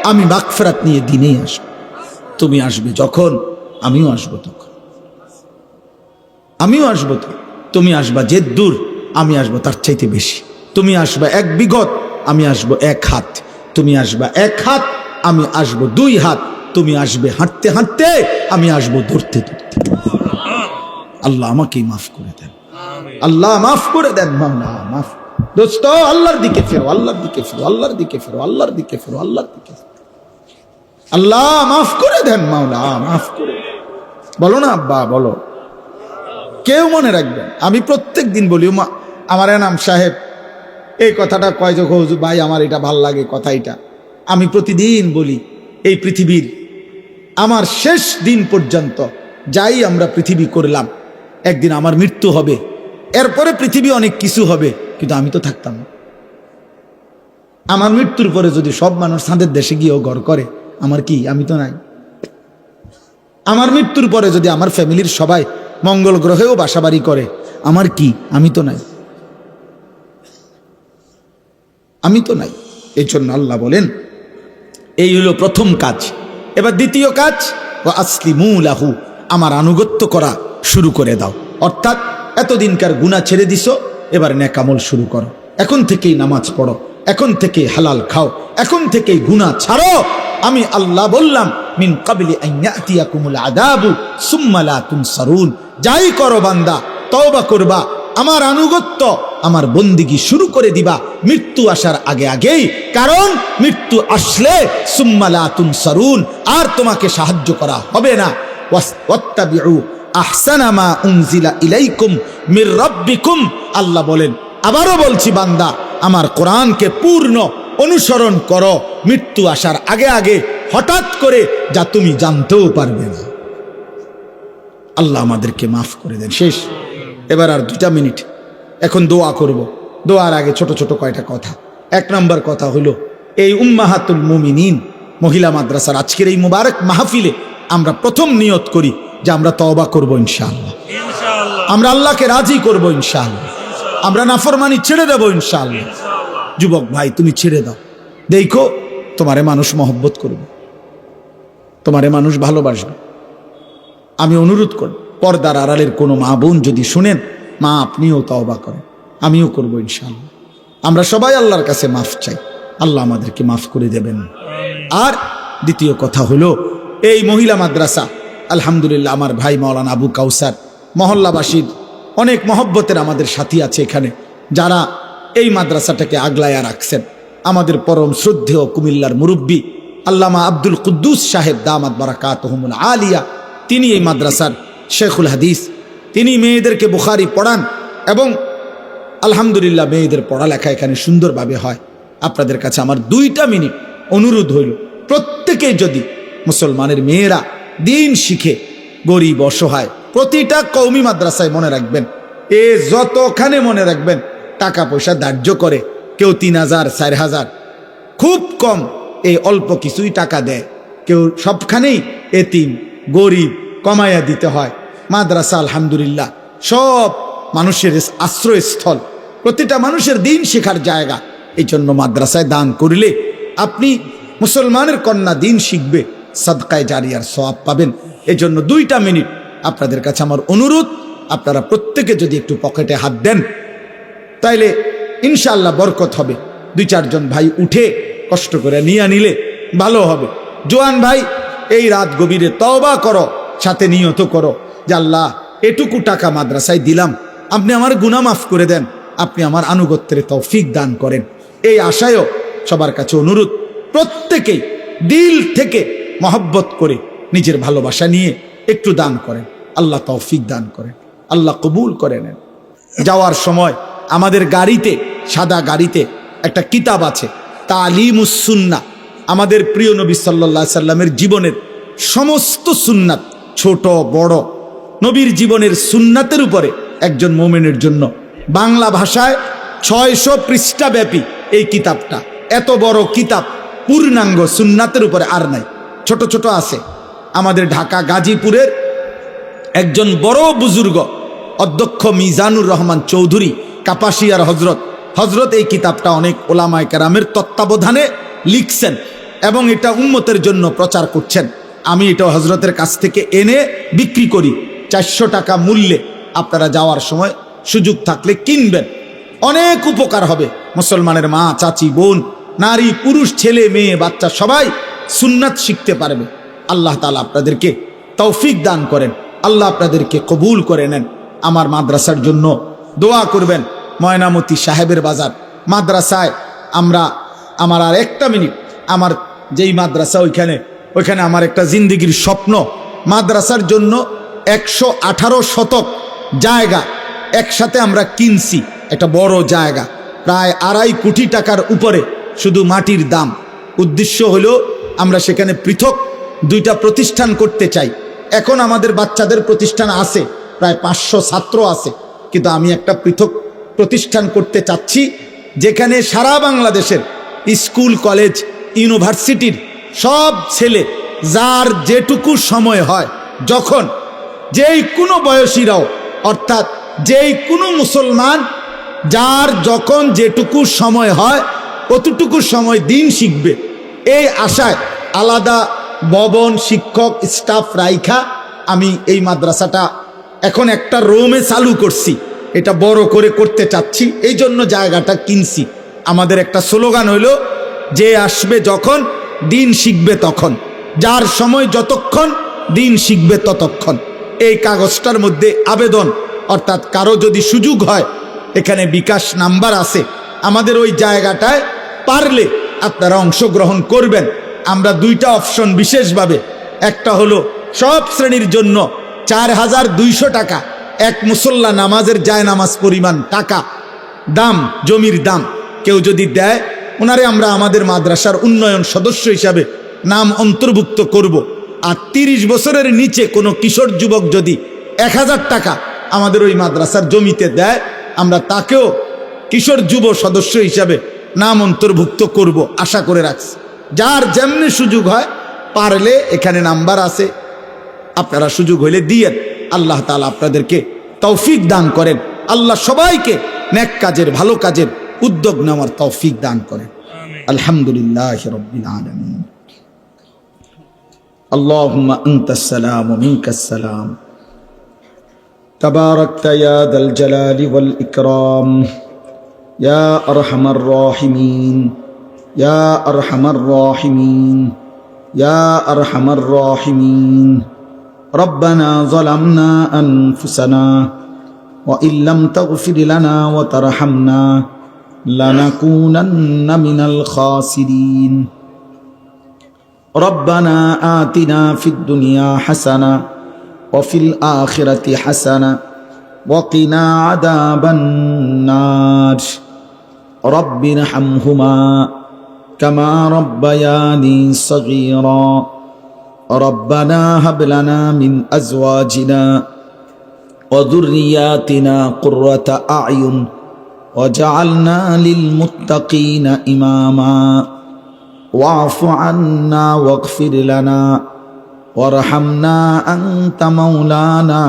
আমি মাগফিরাত নিয়ে দিনেই আসব। তুমি আসবে যখন, আমিও আসবো তখন, আমিও আসবো তো। তুমি আসবা যে দূর, আমি আসবো তার চাইতে বেশি। তুমি আসবা এক বিগত, আমি আসবো এক হাত। তুমি আসবা এক হাত, আমি আসবো দুই হাত। তুমি আসবে হাঁটতে হাঁটতে, আমি আসবো ধরতে ধরতে। আল্লাহ আমাকেই মাফ করে দেন, আল্লাহ মাফ করে দেন, মাওলা মাফ। দোস্ত আল্লাহর দিকে ফেরো, আল্লাহর দিকে ফেরো, আল্লাহর দিকে ফেরো, আল্লাহর দিকে ফেরো, আল্লাহর দিকে ফেরো। আল্লাহ মাফ করে দেন, মাওলা মাফ করে। বলো না আব্বা, বলো। কেউ মনে রাখবেন, আমি প্রত্যেক দিন বলি, আমার এনাম সাহেব এই কথাটা কয় যখন হুজুর ভাই আমার এটা ভাল লাগে কথা, এটা আমি প্রতিদিন বলি। এই পৃথিবীর আমার শেষ দিন পর্যন্ত যাই আমরা পৃথিবী করলাম, একদিন আমার মৃত্যু হবে, এরপরে পৃথিবী অনেক কিছু হবে, কিন্তু আমি তো থাকতাম না। আমার মৃত্যুর পরে যদি সব মানুষ চাঁদের দেশে গিয়েও ঘর করে, আমার কি? আমি তো নাই। আমার মৃত্যুর পরে যদি আমার ফ্যামিলির সবাই মঙ্গল গ্রহেও বাসাবাড়ি করে, আমার কি? আমি তো নাই, আমি তো নাই। এই জন্য আল্লাহ বলেন এই হলো প্রথম কাজ। এবার দ্বিতীয় কাজ, ওয়া আসলিমু লাহু, আমার আনুগত্য করা শুরু করে দাও। অর্থাৎ এতদিনকার গুনাহ ছেড়ে দিছো, এবার নেক আমল শুরু করো। এখন থেকেই নামাজ পড়ো, এখন থেকেই হালাল খাও, এখন থেকেই গুনাহ ছাড়ো। আমি আল্লাহ বললাম মিন ক্বাবলি আন ইয়াতিয়াকুমুল আযাবু সুম্মা লা তুনসারুন। যাই করো বান্দা, তওবা করবা, আমার আনুগত্য, আমার বন্দিগি শুরু করে দিবা মৃত্যু আসার আগে আগেই। কারণ মৃত্যু আসলে সুম্মা লা তুনসারুন, আর তোমাকে সাহায্য করা হবে না। ওয়াত্তাবিউ আহসানা মা উনজিলা ইলাইকুম মির রাব্বিকুম। আল্লাহ বলেন, আবারও বলছি বান্দা, আমার কোরআনকে পূর্ণ অনুসরণ করো মৃত্যু আসার আগে আগে, হঠাৎ করে যা তুমি জানতেও পারবে না। আল্লাহ আমাদেরকে মাফ করে দেন। শেষ, এবার আর 2 মিনিট। এখন দোয়া করব। দোয়ার আগে ছোট ছোট কয়টা কথা। 1 নম্বর কথা হলো, এই উম্মাহাতুল মুমিনিন মহিলা মাদ্রাসার আজকের এই মুবারক মাহফিলে আমরা প্রথম নিয়ত করি যে আমরা তওবা করব ইনশাআল্লাহ। আমরা আল্লাহকে রাজি করব ইনশাআল্লাহ। আমরা নাফরমানি ছেড়ে দেব ইনশাআল্লাহ। যুবক ভাই তুমি ছেড়ে দাও, দেখো তোমারে মানুষ মহব্বত করবে, তোমারে মানুষ ভালোবাসবে। আমি অনুরোধ করব, পর্দার আড়ালের কোনো মা বোন যদি শুনেন, মা আপনিও তওবা করেন, আমিও করব ইনশাআল্লাহ। আমরা সবাই আল্লাহর কাছে মাফ চাই, আল্লাহ আমাদেরকে মাফ করে দেবেন। আর দ্বিতীয় কথা হলো, এই মহিলা মাদ্রাসা আলহামদুলিল্লাহ আমার ভাই মাওলানা আবু কাউসার মহল্লাবাসীর অনেক মহব্বতের আমাদের সাথী আছে এখানে, যারা এই মাদ্রাসাটাকে আগলায়া রাখছেন। আমাদের পরম শ্রদ্ধেয় কুমিল্লার মুরব্বী আল্লামা আব্দুল কুদ্দুস সাহেব দামাত বারাকাতুহুমুল আলিয়া, তিনি এই মাদ্রাসার শেখুল হাদিস। তিনি মেয়েদেরকে বুখারি পড়ান এবং আলহামদুলিল্লাহ মেয়েদের পড়ালেখা এখানে সুন্দরভাবে হয়। আপনাদের কাছে আমার 2 মিনিট অনুরোধ হইল, প্রত্যেকে যদি মুসলমানের মেয়েরা দিন শিখে, গরিব অসহায়, প্রতিটা কওমি মাদ্রাসায় মনে রাখবেন, এ যতখানে মনে রাখবেন টাকা পয়সা ধার্য করে, কেউ 3000 4000, খুব কম এই অল্প কিছুই টাকা দেয়, কেউ সবখানেই এতিম গরিব কমাইয়া দিতে হয়। মাদ্রাসা আলহামদুলিল্লাহ সব মানুষের আশ্রয়স্থল, প্রতিটা মানুষের দিন শেখার জায়গা। এই জন্য মাদ্রাসায় দান করলে আপনি মুসলমানের কন্যা দিন শিখবে, সাদকায়ে জারিয়ার সওয়াব পাবেন। এজন্য 2টা মিনিট আপনাদের কাছে আমার অনুরোধ, আপনারা প্রত্যেকে যদি একটু পকেটে হাত দেন তাইলে ইনশাআল্লাহ বরকত হবে। 2-4 জন ভাই উঠে কষ্ট করে নিয়ে নিলে ভালো হবে। জোয়ান ভাই, এই রাত গভীরে তওবা করো, সাথে নিয়ত করো যে আল্লাহ এটুকু টাকা মাদ্রাসায় দিলাম, আপনি আমার গুনাহ মাফ করে দেন, আপনি আমার আনুগত্যের তৌফিক দান করেন। এই আশায়ও সবার কাছে অনুরোধ, প্রত্যেকেই দিল থেকে মহব্বত করে নিজের ভালোবাসা নিয়ে একটু দান করেন। আল্লাহ তৌফিক দান করেন, আল্লাহ কবুল করে নেন। যাওয়ার সময় আমাদের গাড়িতে, সাদা গাড়িতে একটা কিতাব আছে, তালিমুস সুন্নাহ। আমাদের প্রিয় নবী সাল্লাল্লাহু আলাইহি সাল্লামের জীবনের সমস্ত সুন্নাত, ছোট বড়, নবীর জীবনের সুন্নাতের উপরে একজন মুমিনের জন্য বাংলা ভাষায় 600 পৃষ্ঠা ব্যাপী এই কিতাবটা। এত বড় কিতাব পূর্ণাঙ্গ সুন্নাতের উপরে আর নাই, ছোট ছোট আছে। আমাদের ঢাকা গাজীপুরের একজন বড় বুজুর্গ অধ্যক্ষ মিজানুর রহমান চৌধুরী কাপাসিয়ার হজরত এই কিতাবটা অনেক ওলামায়ে কেরামের তত্ত্বাবধানে লিখছেন এবং এটা উম্মতের জন্য প্রচার করছেন। আমি এটা হজরতের কাছ থেকে এনে বিক্রি করি 400 টাকা মূল্যে। আপনারা যাওয়ার সময় সুযোগ থাকলে কিনবেন, অনেক উপকার হবে। মুসলমানের মা, চাচি, বোন, নারী, পুরুষ, ছেলে, মেয়ে, বাচ্চা সবাই সুন্নাত শিখতে পারবে। আল্লাহ তাআলা আপনাদেরকে তৌফিক দান করেন, আল্লাহ আপনাদেরকে কবুল করে নেন। আমার মাদ্রাসার জন্য দোয়া করবেন। ময়নামতি সাহেবের বাজার মাদ্রাসায় আমার আর 1টা মিনিট, আমার যেই মাদ্রাসা ওইখানে আমার একটা জিন্দেগির স্বপ্ন। মাদ্রাসার জন্য 118 শতক জায়গা একসাথে আমরা কিনছি, একটা বড় জায়গা, প্রায় 2.5 কোটি টাকার উপরে শুধু মাটির দাম। উদ্দেশ্য হলো আমরা সেখানে পৃথক 2টা প্রতিষ্ঠান করতে চাই। এখন আমাদের বাচ্চাদের প্রতিষ্ঠান আছে, প্রায় 500 ছাত্র আছে, কিন্তু আমি একটা পৃথক প্রতিষ্ঠান করতে চাচ্ছি যেখানে সারা বাংলাদেশের স্কুল, কলেজ, ইউনিভার্সিটির সব ছেলে যার যেটুকু সময় হয়, যখন যেই কোনো বয়সীরাও, অর্থাৎ যেই কোনো মুসলমান যার যখন যেটুকু সময় হয় কতটুকু সময় দিন শিখবে, এই আশায় আলাদা ভবন, শিক্ষক, স্টাফ রাইখা আমি এই মাদ্রাসাটা এখন একটা রুমে চালু করছি। এটা বড় করে করতে চাচ্ছি, এই জন্য জায়গাটা কিনছি। আমাদের একটা স্লোগান হইল, যে আসবে যখন দিন শিখবে তখন, যার সময় যতক্ষণ দিন শিখবে ততক্ষণ। এই কাগজটার মধ্যে আবেদন, অর্থাৎ কারো যদি সুযোগ হয়, এখানে বিকাশ নাম্বার আছে, আমাদের ওই জায়গাটায় পারলে আপনারা অংশগ্রহণ করবেন। আমরা 2টা অপশন বিশেষভাবে, একটা হলো সব শ্রেণীর জন্য 4200 টাকা, এক মুসল্লা নামাজের জায়নামাজ পরিমাণ টাকা দাম, জমির দাম কেউ যদি দেয়, ওনারে আমরা আমাদের মাদ্রাসার উন্নয়ন সদস্য হিসাবে নাম অন্তর্ভুক্ত করব। আর 30 বছরের নিচে কোনো কিশোর যুবক যদি 1000 টাকা আমাদের ওই মাদ্রাসার জমিতে দেয়, আমরা তাকেও কিশোর যুব সদস্য হিসাবে নাম অন্তর্ভুক্ত করব, আশা করে রাখছি। যার যেমনি সুযোগ হয়, পারলে এখানে নাম্বার আছে, আপনারা সুযোগ হইলে দিয়েন। আল্লাহ তাআলা আপনাদেরকে তৌফিক দান করেন। আল্লাহ সবাইকে নেক কাজের, ভালো কাজের উদ্যোগ নেওয়ার তৌফিক দান করেন। আলহামদুলিল্লাহি রাব্বিল আলামিন। আল্লাহুম্মা আনতাস সালাম ওয়া মিনকাস সালাম। তাবারাকতা ইয়া যাল জালালি ওয়াল ইকরাম, ইয়া আরহামার রাহিমিন, ইয়া আরহামার রাহিমিন, ইয়া আরহামার রাহিমিন। রব্বানা যালামনা আনফুসানা ওয়া ইল্লাম তাগফির লানা ওয়া তারহামনা লানাকুনান্না মিনাল খাসিরিন। রব্বানা আতিনা ফিদ দুনিয়া হাসানা ওয়া ফিল আখিরাতি হাসানা ওয়া কিনা আযাবান নার। রব্বিরহামহুমা কামা রাব্বায়ানি সগীরা। ربنا هب لنا من أزواجنا وذرياتنا قرة أعين وجعلنا للمتقين إماما واعف عنا واغفر لنا وارحمنا أنت مولانا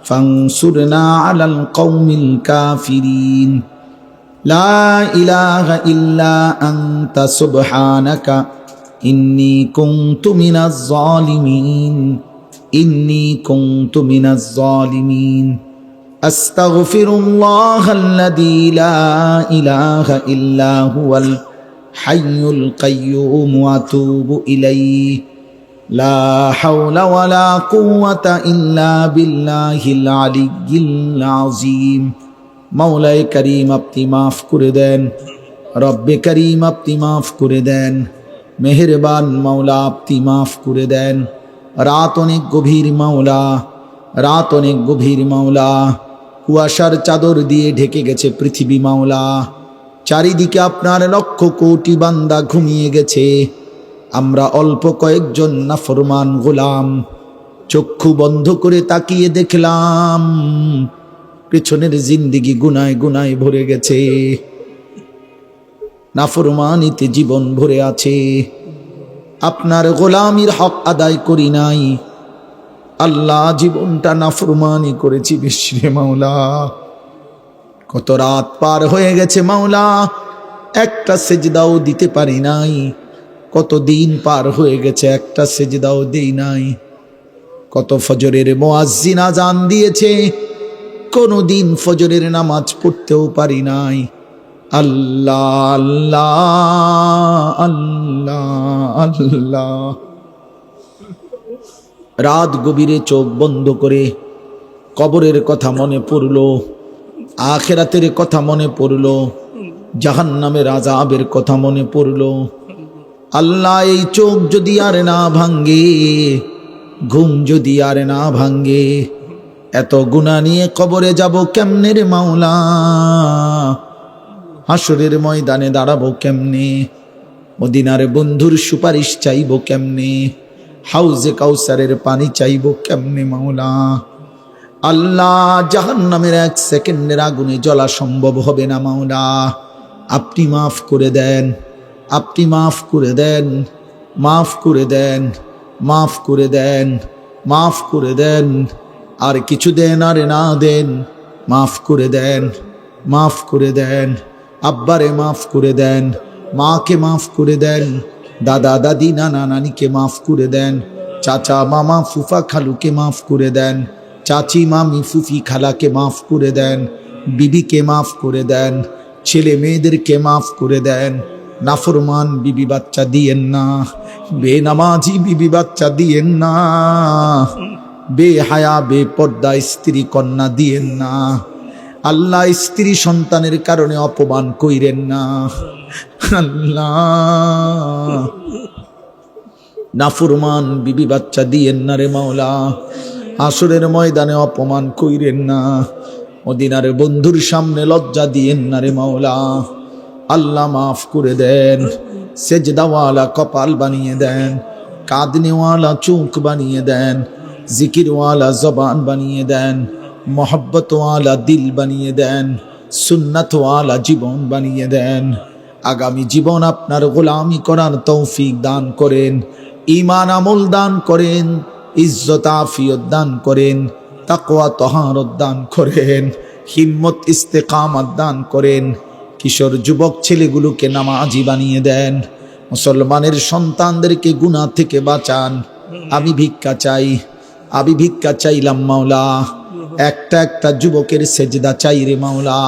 فانصرنا على القوم الكافرين. لا إله إلا أنت سبحانك ইন্নী কুনতু মিনাজ জালিমিন, ইন্নী কুনতু মিনাজ জালিমিন। আস্তাগফিরুল্লাহাল্লাযী লা ইলাহা ইল্লা হুয়াল হাইয়ুল কাইয়্যুম ওয়া আতুবু ইলাইহি। লা হাওলা ওয়ালা কুওয়াতা ইল্লা বিল্লাহিল আলিয়্যিল আযীম। মাওলায়ে কারীম আপনি মাফ করে দেন, রব্বে কারীম আপনি মাফ করে দেন, মেহেরবান মাওলা আপনি মাফ করে দেন। রাত অনেক গভীর মাওলা, রাত অনেক গভীর মাওলা। কুয়াশার চাদর দিয়ে ঢেকে গেছে পৃথিবী মাওলা। চারিদিকে আপনার লক্ষ কোটি বান্দা ঘুমিয়ে গেছে। আমরা অল্প কয়েকজন নাফরমান গোলাম চক্ষু বন্ধ করে তাকিয়ে দেখলাম পেছনের জিন্দেগি গুনায় গুনায় ভরে গেছে, নাফরমানিতে জীবন ভরে আছে। আপনার গোলামির হক আদায় করি নাই আল্লাহ, জীবনটা নাফরমানি করেছি বিশ্বে মাওলা। কত রাত পার হয়ে গেছে মাওলা, একটা সেজদাও দিতে পারি নাই। কত দিন পার হয়ে গেছে, একটা সেজদাও দেই নাই। কত ফজরের মুয়াজ্জিন আজান দিয়েছে, কোনো দিন ফজরের নামাজ পড়তেও পারি নাই। আল্লাহ আল্লাহ আল্লাহ আল্লাহ। রাত গভীরে চোখ বন্ধ করে কবরের কথা মনে পড়লো, আখিরাতের কথা মনে পড়লো, জাহান্নামের আযাবের কথা মনে পড়লো। আল্লাহ এই চোখ যদি আর না ভাঙ্গে, ঘুম যদি আর না ভাঙ্গে, এত গুনাহ নিয়ে কবরে যাব কেমনে রে মাওলা? হাসরের ময়দানে দাঁড়াবো কেমনে? মদিনার বন্ধুর সুপারিশ চাইবো কেমনে? হাউজে কাউসারের পানি চাইবো কেমনে মাওলা? আল্লাহ জাহান্নামের এক সেকেন্ডের আগুনে জ্বলা সম্ভব হবে না মাওলা। আপনি মাফ করে দেন, আপনি মাফ করে দেন, মাফ করে দেন, মাফ করে দেন, মাফ করে দেন। আর কিছু দেন আর না দেন, মাফ করে দেন, মাফ করে দেন। আব্বারে মাফ করে দেন, মাকে মাফ করে দেন, দাদা দাদি নানা নানিকে মাফ করে দেন, চাচা মামা ফুফা খালুকে মাফ করে দেন, চাচি মামি ফুফি খালাকে মাফ করে দেন, বিবিকে মাফ করে দেন, ছেলে মেয়েদেরকে মাফ করে দেন। নাফরমান বিবি বাচ্চা দিয়েন না, বেনামাজি বিবি বাচ্চা দিয়েন না, বেহায়া বেপর্দা স্ত্রী কন্যা দিয়েন না। আল্লাহ স্ত্রী সন্তানের কারণে অপমান কইরেন না আল্লাহ। নাফরমান বিবি বাচ্চা দিয়েন না রে মাওলা। আসরের ময়দানে অপমান কইরেন না, মদিনার বন্ধুর সামনে লজ্জা দিয়েন না রে মাওলা। আল্লাহ মাফ করে দেন, সেজদাওয়ালা কপাল বানিয়ে দেন, কাঁদনেওয়ালা চোখ বানিয়ে দেন, জিকিরওয়ালা জবান বানিয়ে দেন, মোহব্বতওয়ালা দিল বানিয়ে দেন, সুন্নাতওয়ালা জীবন বানিয়ে দেন। আগামী জীবন আপনার গোলামি করার তৌফিক দান করেন, ঈমান আমল দান করেন, ইজ্জত আফিয়ত দান করেন, তাকওয়া তহারত দান করেন, হিম্মত ইস্তেকামত দান করেন। কিশোর যুবক ছেলেগুলোকে নামাজি বানিয়ে দেন, মুসলমানের সন্তানদেরকে গুনাহ থেকে বাঁচান। আমি ভিক্ষা চাই, আমি ভিক্ষা চাইলাম মাওলা। একটা একটা যুবকের সেজদা চাই রে মাওলা,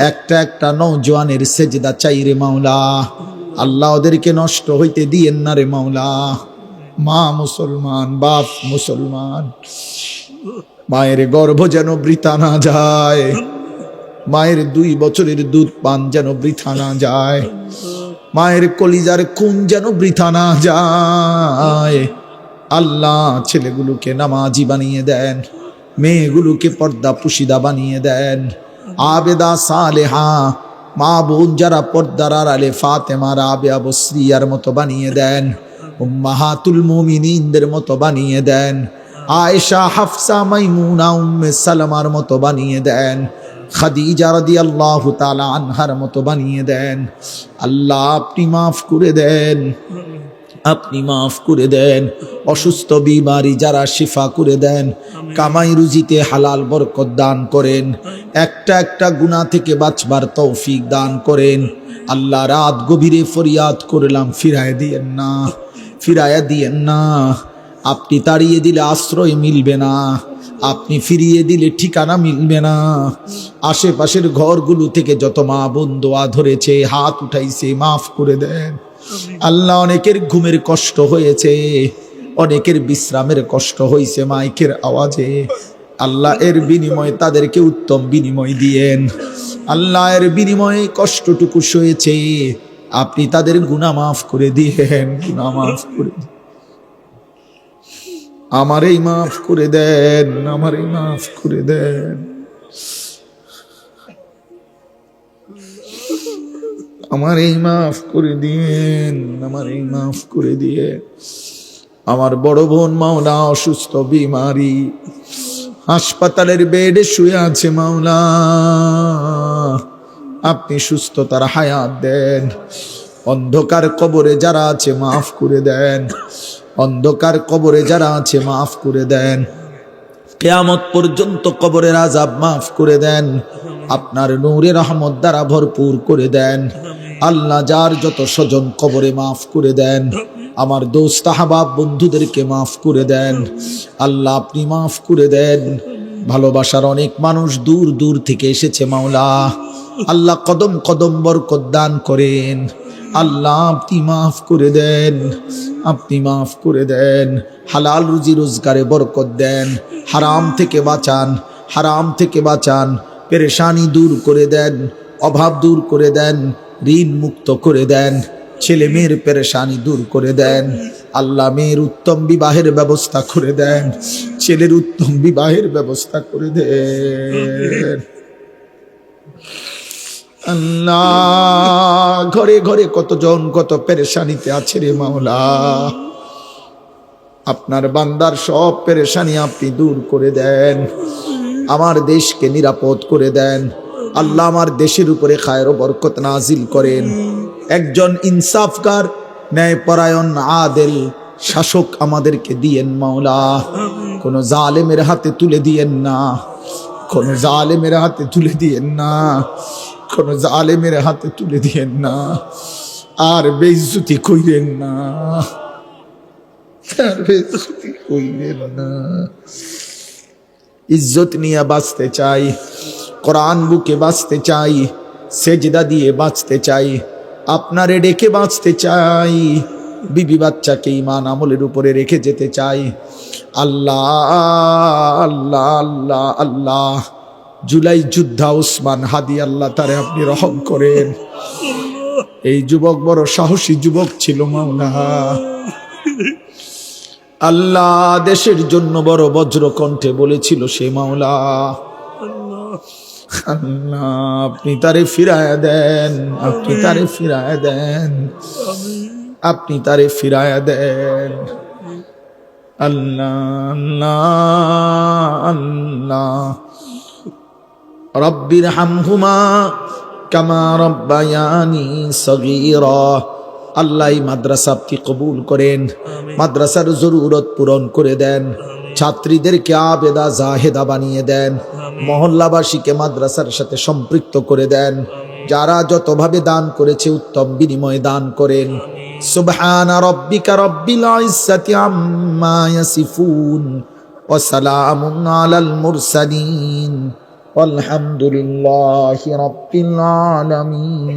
একটা একটা নওজোয়ানের সেজদা চাই রে মাওলা। আল্লাহ ওদেরকে নষ্ট হইতে দিয়েন না রে মাওলা। মা মুসলমান, বাপ মুসলমান, মায়ের গর্ভ যেন বৃথা না যায়, মায়ের 2 বছরের দুধ পান যেন বৃথা না যায়, মায়ের কলিজার খুন যেন বৃথা না যায়। আল্লাহ ছেলেগুলোকে নামাজি বানিয়ে দেন, মেয়েগুলোকে পর্দা পুশিদা বানিয়ে দেন, আবেদা সালেহা মা বোন যারা পর্দার আড়ালে ফাতেমা রাবেয়া বসরিয়ার মতো বানিয়ে দেন, উম্মাহাতুল মুমিনিনদের মতো বানিয়ে দেন, আয়েশা হাফসা মাইমুনা উম্মে সালামার মতো বানিয়ে দেন, খাদিজা রাদিয়াল্লাহু তাআলা আনহার মতো বানিয়ে দেন। আল্লাহ আপনি মাফ করে দেন, আপনি মাফ করে দেন। অসুস্থ বিমারি যারা শিফা করে দেন, কামাই রুজিতে হালাল বরকত দান করেন, একটা একটা গুনাহ থেকে বাঁচবার তৌফিক দান করেন। আল্লাহ রাত গভীরে ফরিয়াদ করলাম, ফিরায় দিয়েন না, ফিরায়া দিয়েন না। আপনি তাড়িয়ে দিলে আশ্রয় মিলবে না, আপনি ফিরিয়ে দিলে ঠিকানা মিলবে না। আশেপাশের ঘরগুলো থেকে যত মা বোন দোয়া ধরেছে, হাত উঠাইছে, মাফ করে দেন আল্লাহ। অনেকের ঘুমের কষ্ট হয়েছে, অনেকের বিশ্রামের কষ্ট হয়েছে মাইকের আওয়াজে। আল্লাহ এর বিনিময়ে তাদেরকে উত্তম বিনিময় দিয়েন আল্লাহ। এর বিনিময়ে কষ্টটুকু সয়েছে, আপনি তাদের গুনাহ মাফ করে দিয়েন, গুনাহ মাফ করে দিন। আমারই মাফ করে দেন, আমারই মাফ করে দেন, আমারই মাফ করে দিয়েন, আমারই মাফ করে দিয়ে। আমার বড় বোন মাওলা অসুস্থ, বিমারি, হাসপাতালের বেডে শুয়ে আছে মাওলা, আপনি সুস্থতার হায়াত দেন। অন্ধকার কবরে যারা আছে মাফ করে দেন, অন্ধকার কবরে যারা আছে মাফ করে দেন। কিয়ামত পর্যন্ত কবরের আযাব মাফ করে দেন, আপনার নূরে রহমত দ্বারা ভরপুর করে দেন আল্লাহ। যার যত স্বজন কবরে মাফ করে দেন, আমার দোস্ত আহবাব বন্ধুদেরকে মাফ করে দেন আল্লাহ, আপনি মাফ করে দেন। ভালোবাসার অনেক মানুষ দূর দূর থেকে এসেছে মাওলা, আল্লাহ কদম কদম বরকত দান করেন আল্লাহ, আপনি মাফ করে দেন, আপনি মাফ করে দেন। হালাল রুজি রোজগারে বরকত দেন, হারাম থেকে বাঁচান, হারাম থেকে বাঁচান। পেরেশানি দূর করে দেন, অভাব দূর করে দেন, ঋণ মুক্ত করে দেন, ছেলে মেয়ের পেরেশানি দূর করে দেন আল্লাহ। মেয়ের উত্তম বিবাহের ব্যবস্থা করে দেন, ছেলের উত্তম বিবাহের ব্যবস্থা করে দেন আল্লাহ। ঘরে ঘরে কতজন কত পেরেশানিতে আছে রে মাওলা, আপনার বান্দার সব পেরেশানি আপনি দূর করে দেন। আমার দেশকে নিরাপদ করে দেন আল্লাহ, আমার দেশের উপরে খায়ের ও বরকত নাজিল করেন। একজন ইনসাফকার, ন্যায়পরায়ণ, আদেল শাসক আমাদেরকে দিয়েন মাওলা। কোন জালেমের হাতে তুলে দিয়েন না, কোন জালেমের হাতে তুলে দিয়েন না, কোন জালেমের হাতে তুলে দিয়েন না। আর বেইজ্জতি কইরেন না, আর বেইজ্জতি কইরেন না। ইজ্জত নিয়ে বাঁচতে চাই, কোরআন বুকে বাঁচতে চাই, সেজদা দিয়ে বাঁচতে চাই, আপনারে ডেকে বাঁচতে চাই, বিবি বাচ্চাকে ঈমান আমলের উপরে রেখে যেতে চাই আল্লাহ আল্লাহ আল্লাহ আল্লাহ। জুলাই যোদ্ধা ওসমান হাদি আল্লাহ তারে আপনি রহম করেন। এই যুবক বড় সাহসী যুবক ছিল মাওলা আল্লাহ, দেশের জন্য বড় বজ্র কণ্ঠে বলেছিল সে মাওলা আল্লাহ। আপনি তারে ফিরায়া দেন, আপনি তারে ফিরায়া দেন, আপনি তারে ফিরায়া দেন আল্লাহ আল্লাহ আল্লাহ। রব্বির হামহুমা কামা রব্বায়ানি সগীরা। আল্লাহ এই মাদ্রাসা আপনি কবুল করেন, মাদ্রাসার জরুরত পূরণ করে দেন, ছাত্রীদেরকে আবেদা জাহেদা বানিয়ে দেন, মহল্লাবাসীকে মাদ্রাসার সাথে সম্পৃক্ত করে দেন। যারা যতভাবে দান করেছে উত্তম বিনিময় দান করেন। সুবহানা রাব্বিকা রাব্বিল ইজ্জাতি আম্মা ইয়াসিফুন ওয়া সালামুন আলাল মুরসালিন ওয়ালহামদুলিল্লাহি রাব্বিল আলামিন।